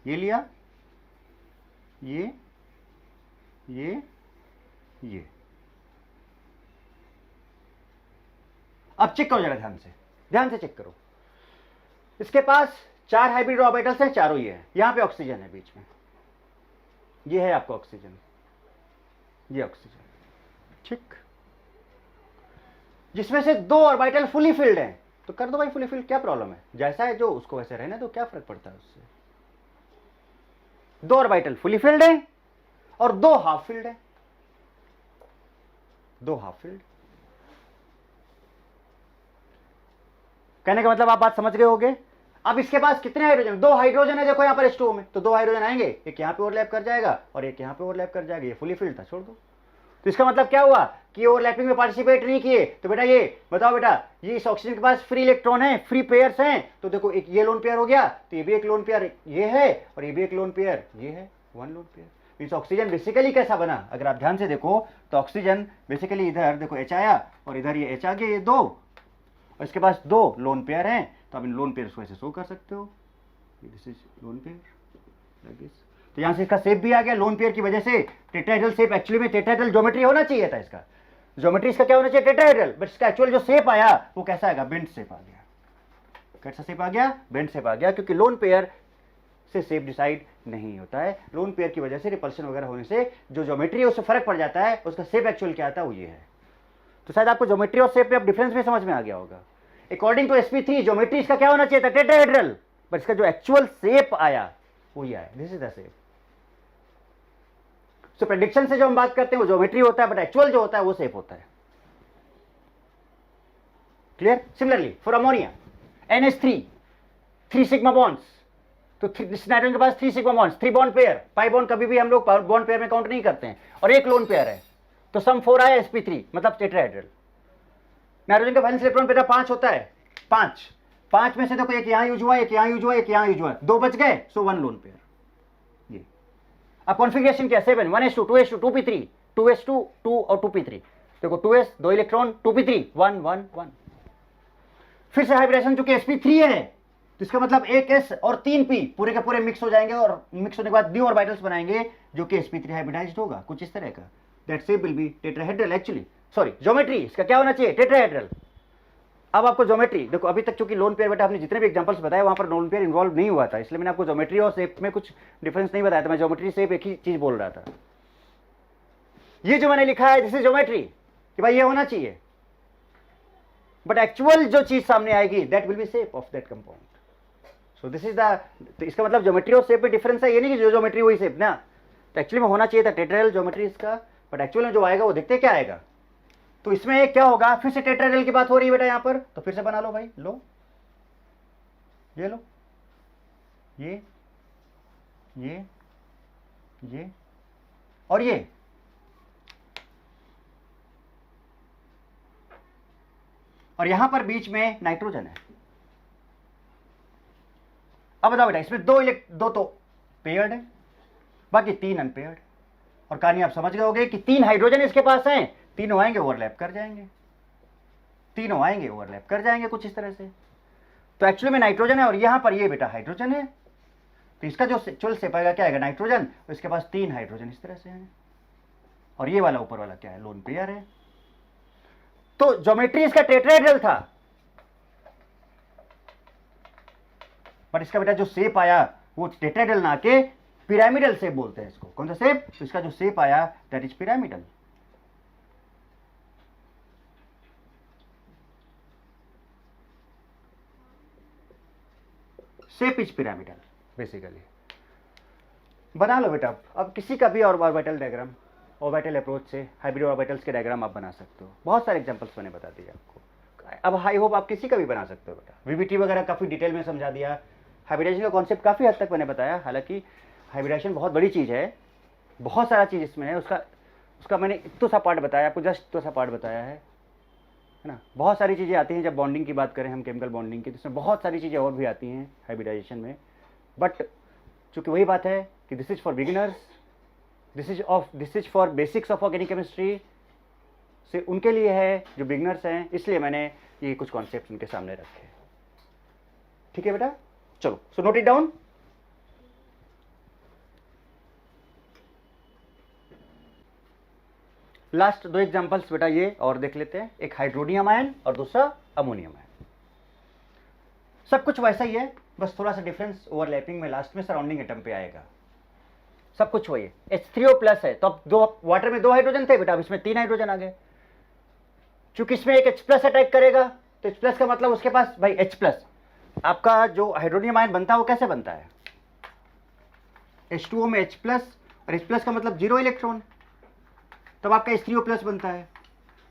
[SPEAKER 1] ये लिया, ये अब चेक करो जरा ध्यान से चेक करो। इसके पास 4 हाइब्रिड ऑर्बिटल्स हैं, चारों ये हैं, यहां पे ऑक्सीजन है बीच में, ये है आपका ऑक्सीजन, ये ऑक्सीजन। ठीक, जिसमें से 2 ऑर्बिटल फुली फिल्ड हैं, तो कर दो भाई फुली फिल्ड, क्या प्रॉब्लम है? जैसा है जो उसको वैसे रहने दो, क्या फर्क पड़ता है उससे। 2 ऑर्बिटल फुली फिल्ड है और 2 हाफ फिल्ड है, 2 हाफ फिल्ड। कहने का मतलब आप बात समझ गए होगे। अब इसके पास कितने हाइड्रोजन? 2 हाइड्रोजन है, देखो यहां पर H2O में, तो 2 हाइड्रोजन आएंगे, एक यहां पे ओवरलैप कर जाएगा और एक यहां पे ओवरलैप कर जाएगा, ये फुली फिल्ड था, छोड़ दो। तो इसका मतलब क्या हुआ कि ओवरलैपिंग में पार्टिसिपेट नहीं किए, तो बेटा ये बताओ बेटा, ये इस ऑक्सीजन के पास फ्री इलेक्ट्रॉन है, फ्री पेयर्स हैं, तो देखो एक ये लोन पेयर हो गया, तो ये भी एक लोन पेयर ये है, और ये भी एक लोन पेयर ये है, 1 lone pair. Means oxygen basically कैसा बना, अगर आप ध्यान से देखो तो ऑक्सीजन बेसिकली इधर देखो H आया और इधर ये H आ गया, ये 2, और इसके पास 2 लोन पेयर हैं, तो आप इन लोन पेयर को ऐसे शो कर सकते हो, this is lone pair like this. तो यहां से इसका शेप भी आ गया, लोन पेयर की वजह से टेट्राहेड्रल शेप। एक्चुअली में टेट्राहेड्रल ज्योमेट्री होना चाहिए था, इसका ज्योमेट्री इसका क्या होना चाहिए? टेट्राहेड्रल, बट इसका एक्चुअल जो शेप आया वो कैसा आएगा? बेंट शेप आ गया। कैसा शेप आ गया? बेंट शेप आ गया, क्योंकि लोन पेयर से शेप डिसाइड नहीं होता है, लोन पेयर की वजह से रिपल्शन वगैरह होने से जो ज्योमेट्री है उससे फर्क पड़ जाता है, उसका शेप एक्चुअल क्या आता है वो ये है। तो शायद आपको ज्योमेट्री और शेप में अब डिफरेंस भी समझ में आ गया होगा। अकॉर्डिंग टू sp3 ज्योमेट्री इसका क्या होना चाहिए था? टेट्राहेड्रल, पर इसका जो एक्चुअल शेप आया वो ये आया, this is the shape. So prediction से जो हम बात करते हैं वो ज्योमेट्री होता है, बट एक्चुअल जो होता है वो शेप होता है। Clear? Similarly for ammonia NH3 3 sigma bonds, तो इस नाइट्रोजन के पास 3 sigma bonds, 3 bond pair, pi bond कभी भी हम लोग बॉन्ड पेयर में काउंट नहीं करते हैं, और एक लोन पेयर है, तो सम 4 आया sp3, मतलब टेट्राहेड्रल। नाइट्रोजन का वैलेंस इलेक्ट्रॉन बेटा 5 होता है, 5 में से देखो एक यहां यूज हुआ, एक यहां यूज हुआ, एक यहां यूज हुआ, 2 बच गए, सो 1 लोन पेयर। ये अब कॉन्फ़िगरेशन क्या? 7 1s2 2s2 2p3 2s2 2 और 2p3, देखो 2s 2 इलेक्ट्रॉन, 2p3 1 1 1। फिर से हाइब्रिडेशन चूंकि sp3 है, तो इसका मतलब 1s और 3p पूरे के पूरे मिक्स हो जाएंगे, और मिक्स होने के बाद न्यू ऑर्बिटल्स बनाएंगे जो कि sp3 हाइब्रिडाइज्ड होगा, कुछ इस तरह का। That shape will be tetrahedral actually, sorry geometry इसका क्या होना चाहिए? टेट्राहेड्रल। अब आपको ज्योमेट्री देखो, अभी तक चूंकि लोन पेयर बेटा आपने जितने भी एग्जांपल्स बताए वहां पर लोन पेयर इन्वॉल्व नहीं हुआ था, इसलिए मैंने आपको ज्योमेट्री और शेप में कुछ डिफरेंस नहीं बताया था, मैं ज्योमेट्री शेप एक ही चीज बोल रहा था। ये जो मैंने लिखा है दिस इज ज्योमेट्री, कि भाई ये होना चाहिए, बट एक्चुअल जो चीज सामने आएगी that will B shape of that compound. So this is the, तो इसका मतलब ज्योमेट्री और शेप में डिफरेंस है, ये नहीं कि जो ज्योमेट्री वही शेप ना, तो एक्चुअली में होना चाहिए था टेट्राहेड्रल ज्योमेट्री इसका, बट एक्चुअल में जो आएगा वो देखते क्या आएगा। तो इसमें क्या होगा? फिर से टेट्राहेड्रल की बात हो रही है बेटा यहां पर, तो फिर से बना लो भाई, लो ये लो, ये और ये, और यहां पर बीच में नाइट्रोजन है। अब बताओ बेटा, इसमें दो तो पेयर्ड है, बाकी 3 अनपेयर्ड। और कहानी आप समझ गए होगे कि 3 हाइड्रोजन इसके पास हैं, तीनों आएंगे ओवरलैप कर जाएंगे, तीनों आएंगे ओवरलैप कर जाएंगे कुछ इस तरह से। तो एक्चुअली में नाइट्रोजन है और यहां पर ये बेटा हाइड्रोजन है, तो इसका जो चुल से पाएगा क्या आएगा, नाइट्रोजन। तो इसके पास 3 हाइड्रोजन इस तरह से हैं, और ये वाला ऊपर वाला क्या है, लोन पेयर है। तो ज्योमेट्री इसका टेट्राहेड्रल था, पर इसका बेटा जो शेप आया वो टेट्राहेड्रल ना के पिरामिडल शेप बोलते हैं इसको। कौन सा शेप? तो इसका जो शेप आया that is pyramidal. Shape is pyramidal basically. बना लो बेटा। अब किसी का भी ऑर्बिटल डायग्राम, ऑर्बिटल अप्रोच से हाइब्रिड ऑर्बिटल्स के डायग्राम आप बना सकते हो। बहुत सारे एग्जांपल्स मैंने बता दिए आपको। अब आई होप आप किसी का भी बना सकते हो बेटा। वीबीटी वगैरह काफ़ी डिटेल में समझा दिया। हाइब्रिडाइजेशन का कॉन्सेप्ट काफ़ी हद तक मैंने बताया। हालांकि हाइब्रिडाइजेशन बहुत बड़ी चीज़ है, बहुत सारा चीज़ इसमें है। उसका मैंने इतना सा पार्ट बताया आपको, जस्ट इतना सा पार्ट बताया है ना। बहुत सारी चीज़ें आती हैं जब बॉन्डिंग की बात करें हम, केमिकल बॉन्डिंग की, तो इसमें बहुत सारी चीज़ें और भी आती हैं हाइब्रिडाइजेशन में। बट चूँकि वही बात है कि this is for beginners, this is for basics of organic chemistry, से उनके लिए है जो बिगिनर्स हैं, इसलिए मैंने ये कुछ कॉन्सेप्ट उनके सामने रखे। ठीक है बेटा, चलो so note it down. Last 2 examples बेटा ये और देख लेते हैं, एक हाइड्रोनियम आयन और दूसरा अमोनियम आयन। सब कुछ वैसा ही है, बस थोड़ा सा डिफरेंस ओवरलैपिंग में लास्ट में सराउंडिंग एटम पे आएगा। सब कुछ वही है। H3O+ है, तो अब दो वाटर में 2 हाइड्रोजन थे बेटा, अब इसमें 3 हाइड्रोजन आ गए। चूंकि इसमें एक H+ अटैक करेगा, तो H+ का मतलब उसके पास भाई H+। आपका जो हाइड्रोनियम आयन बनता है वो कैसे बनता है, H2O में H+, और H+ का मतलब 0 इलेक्ट्रॉन, तब आपका H3O+ बनता है।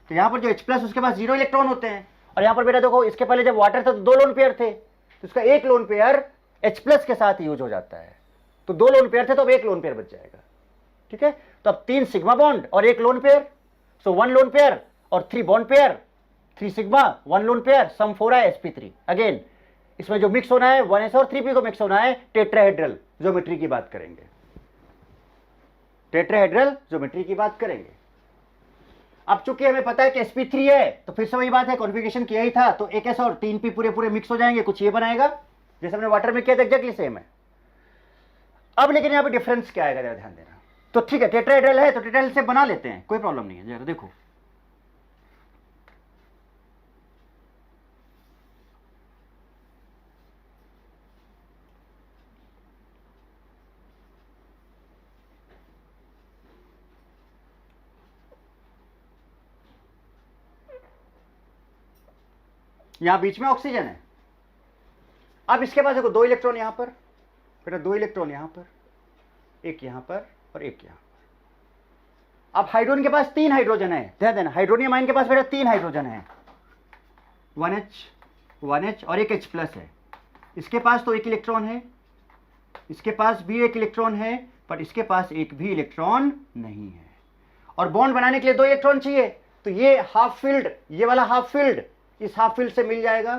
[SPEAKER 1] तो यहाँ पर जो H+ उसके पास 0 इलेक्ट्रॉन होते हैं। और यहाँ पर बेटा देखो, इसके पहले जब वाटर था तो 2 लोन पेयर थे, तो उसका एक लोन पेयर H+ के साथ यूज हो जाता है। तो 2 लोन पेयर थे तो अब 1 लोन पेयर बच जाएगा। ठीक है, तो अब 3 सिग्मा बॉन्ड और 1 lone pair, so 1 lone pair और 3 bond pair, 3 sigma 1 lone pair, sum 4 है sp3। अगेन इसमें जो मिक्स होना है 1s और 3p को मिक्स होना है, टेट्राहेड्रल ज्योमेट्री की बात करेंगे, टेट्राहेड्रल ज्योमेट्री की बात करेंगे। अब चूंकि हमें पता है कि sp3 है, तो फिर से वही बात है, कॉन्फ़िगरेशन किया ही था, तो 1s और 3p पूरे मिक्स हो जाएंगे, कुछ ये बनाएगा जैसे हमने वाटर में किया था, एग्जैक्टली सेम है। अब लेकिन यहाँ पे डिफरेंस क्या आएगा, जरा ध्यान देना। तो ठीक है, टेट्राहेड्रल है तो टेट्राहेड्रल से बना लेते हैं, कोई प्रॉब्लम नहीं है। जरा देखो, यहां बीच में ऑक्सीजन है। अब इसके पास देखो 2 इलेक्ट्रॉन यहां पर बेटा, 2 इलेक्ट्रॉन यहां पर, एक यहां पर और एक यहां पर। अब हाइड्रोजन के पास 3 हाइड्रोजन है, ध्यान देना। हाइड्रोनियम आयन के पास बेटा 3 हाइड्रोजन है, 1H और एक H+ है। इसके पास तो 1 इलेक्ट्रॉन है, इसके पास भी 1 इलेक्ट्रॉन है, पर इसके पास एक भी इलेक्ट्रॉन नहीं है। और बॉन्ड बनाने के लिए 2 इलेक्ट्रॉन चाहिए, तो ये हाफ फील्ड, ये वाला हाफ फील्ड इस हाफ फील्ड से मिल जाएगा।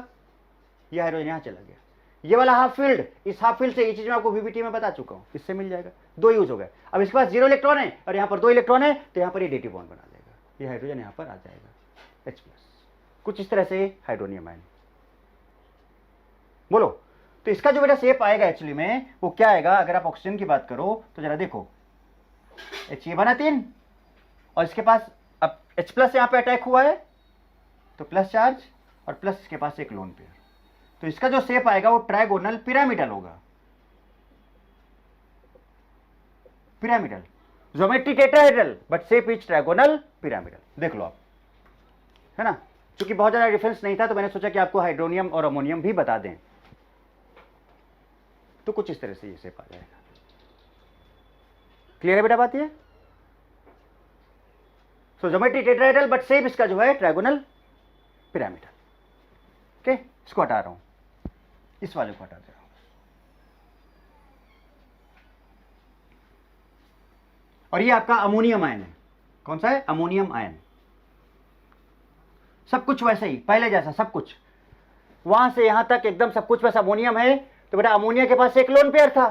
[SPEAKER 1] ये हाइड्रोजन यहां चला गया, ये वाला हाफ फील्ड इस हाफ फील्ड से, ये चीज मैं आपको वीबीटी में बता चुका हूं, इससे मिल जाएगा। 2 यूज हो गए। अब इसके पास 0 इलेक्ट्रॉन है और यहां पर 2 इलेक्ट्रॉन है, तो यहां पर ये डेटिव बॉन्ड बना देगा, ये हाइड्रोजन यहां पर आ जाएगा H+। कुछ इस तरह से हाइड्रोनियम आयन। बोलो, तो इसका जो बेटा शेप आएगा एक्चुअली में वो क्या आएगा, अगर आप ऑक्सीजन की बात करो तो जरा देखो, H ये बना 3 और इसके पास अब H+ यहां पे अटैक हुआ है, तो प्लस चार्ज और प्लस इसके पास एक लोन पेयर, तो इसका जो शेप आएगा वो ट्राइगोनल पिरामिडल होगा। Pyramidal geometry tetrahedral but shape is trigonal pyramidal. देख लो आप, है ना। क्योंकि बहुत ज्यादा डिफरेंस नहीं था तो मैंने सोचा कि आपको हाइड्रोनियम और अमोनियम भी बता दें। तो कुछ इस तरह से ये शेप आ जाएगा। क्लियर है बेटा बात ये? सो ज्योमेट्री टेट्राहेड्रल बट शेप इसका जो है ट्राइगोनल पिरामिडल। ओके, इसको हटा रहा हूं, इस वाले को हटा दे रहा हूं। और ये आपका अमोनियम आयन है। कौन सा है? Ammonium ion. सब कुछ वैसा ही, पहले जैसा सब कुछ, वहां से यहां तक एकदम सब कुछ वैसा अमोनियम है। तो बेटा अमोनिया के पास एक लोन पेयर था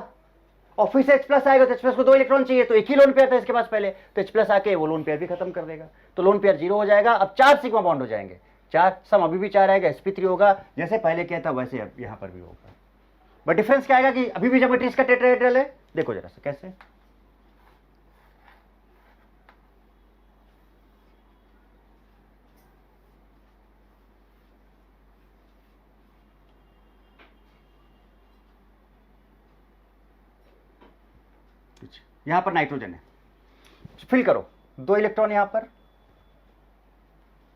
[SPEAKER 1] और फिर से H प्लस आएगा तो H प्लस को 2 इलेक्ट्रॉन चाहिए, तो एक ही लोन पेयर था इसके पास पहले, तो H प्लस आके वो लोन पेयर भी खत्म कर देगा, तो लोन पेयर 0 हो जाएगा। अब 4 सिग्मा बॉन्ड हो जाएंगे, 4 सम अभी भी 4 आएगा, sp3 होगा, जैसे पहले किया था वैसे अब यहां पर भी होगा। बट डिफरेंस क्या आएगा कि अभी भी ज्योमेट्री इसका टेट्राहेड्रल है। देखो जरा सा कैसे, यहां पर नाइट्रोजन है, फिल करो, 2 इलेक्ट्रॉन यहां पर,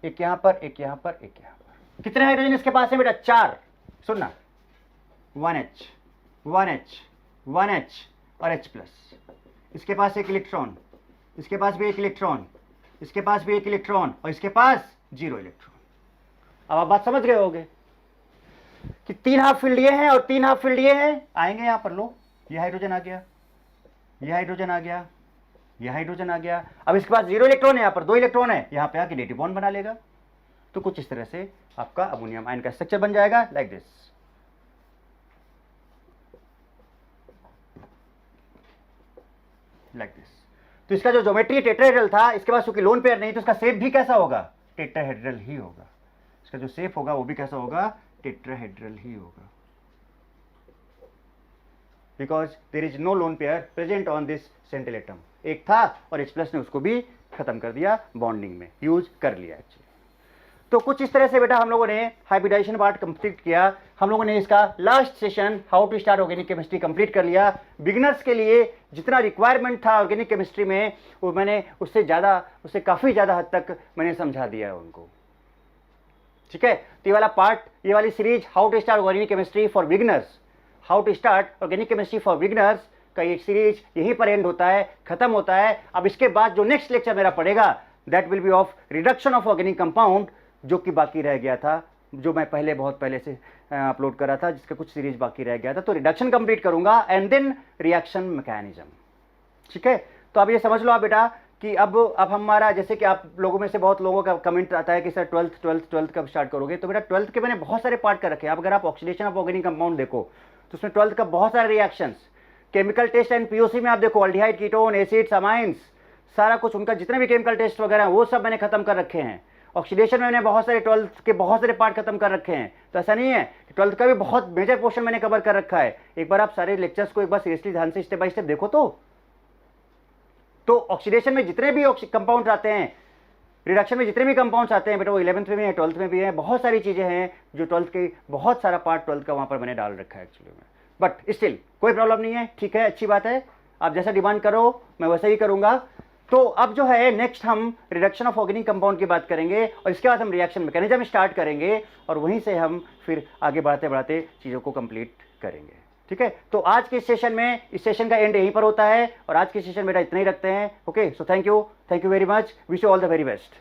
[SPEAKER 1] एक यहां पर, एक यहां पर, एक यहां पर। कितने हाइड्रोजन इसके पास है बेटा? 4। सुनना, 1H 1H 1H और H प्लस। इसके पास एक इलेक्ट्रॉन, इसके पास भी एक इलेक्ट्रॉन, इसके पास भी एक इलेक्ट्रॉन और इसके पास 0 इलेक्ट्रॉन। अब आप बात समझ गए होगे कि 3 हाफ फील्ड ये हैं और 3 हाफ फील्ड ये हैं। आएंगे यहां पर, लो ये हाइड्रोजन आ गया, ये हाइड्रोजन आ गया, ये हाइड्रोजन आ गया। अब इसके पास 0 इलेक्ट्रॉन है, यहां पर 2 इलेक्ट्रॉन है, यहां पे आके नेगेटिव बॉन्ड बना लेगा। तो कुछ इस तरह से आपका अमोनियम आयन का स्ट्रक्चर बन जाएगा, लाइक दिस। Like this. तो इसका जो ज्योमेट्री टेट्राहेड्रल था, इसके पास क्योंकि लोन पेयर नहीं, तो इसका शेप भी कैसा होगा? टेट्राहेड्रल ही होगा। इसका जो शेप होगा वो भी कैसा होगा? टेट्राहेड्रल ही होगा, because there is no lone pair present on this central atom. एक था और H प्लस ने उसको भी खत्म कर दिया, बॉन्डिंग में यूज कर लिया एक्चुअली। तो कुछ इस तरह से बेटा हम लोगों ने हाइब्रिडाइजेशन पार्ट कंप्लीट किया। हम लोगों ने इसका last session how to start organic chemistry complete कर लिया। बिगिनर्स के लिए जितना रिक्वायरमेंट था ऑर्गेनिक केमिस्ट्री में, वो मैंने उससे काफ़ी ज़्यादा हद तक मैंने समझा दिया उनको। ठीक है, तो ये वाला पार्ट, ये वाली series how to start organic chemistry for beginners, how to start organic chemistry for beginners का ये सीरीज यहीं पर एंड होता है, खत्म होता है। अब इसके बाद जो नेक्स्ट लेक्चर मेरा पड़ेगा that will B of reduction of organic compound, जो कि बाकी रह गया था, जो मैं बहुत पहले से अपलोड करा था, जिसका कुछ सीरीज बाकी रह गया था। तो रिडक्शन कंप्लीट करूंगा एंड देन रिएक्शन मैकेनिज्म। ठीक है, तो अब ये समझ लो आप बेटा कि अब हमारा, जैसे कि आप लोगों में से बहुत लोगों का कमेंट आता है कि सर 12th कब स्टार्ट करोगे, तो बेटा 12th के मैंने बहुत सारे पार्ट कर रखे हैं। अब अगर आप ऑक्सीडेशन ऑफ ऑर्गेनिक कंपाउंड देखो तो उसमें 12th का बहुत सारे reactions, chemical test and POC में आप देखो अल्डिहाइड, कीटोन, एसिड्स, अमाइंस, सारा कुछ उनका जितने भी केमिकल टेस्ट वगैरह हैं वो सब मैंने खत्म कर रखे हैं। ऑक्सीडेशन में मैंने बहुत सारे 12th के बहुत सारे पार्ट खत्म कर रखे हैं। तो ऐसा नहीं है कि 12th का भी बहुत मेजर पोर्शन मैंने कवर कर रखा है। एक बार आप सारे लेक्चर्स को एक बार सीरियसली ध्यान से स्टेप बाय स्टेप देखो तो ऑक्सीडेशन में जितने भी कंपाउंड्स आते हैं, रिडक्शन में जितने भी कंपाउंड्स आते हैं बेटा, वो 11th में भी है, 12th में भी है। बहुत सारी चीजें हैं जो 12th के, बहुत सारा पार्ट 12th का वहां पर मैंने डाल रखा है एक्चुअली में। बट स्टिल कोई प्रॉब्लम नहीं है, ठीक है, अच्छी बात है। आप जैसा डिमांड करो मैं वैसा ही करूंगा। तो अब जो है नेक्स्ट हम रिडक्शन ऑफ ऑर्गेनिक कंपाउंड की बात करेंगे और इसके बाद हम रिएक्शन मैकेनिज्म स्टार्ट करेंगे और वहीं से हम फिर आगे बढ़ते बढ़ते चीज़ों को कंप्लीट करेंगे। ठीक है, तो आज के सेशन में, इस सेशन का एंड यहीं पर होता है और आज के सेशन मेरा इतना ही रखते हैं। Okay, so thank you very much, wish you all the very best.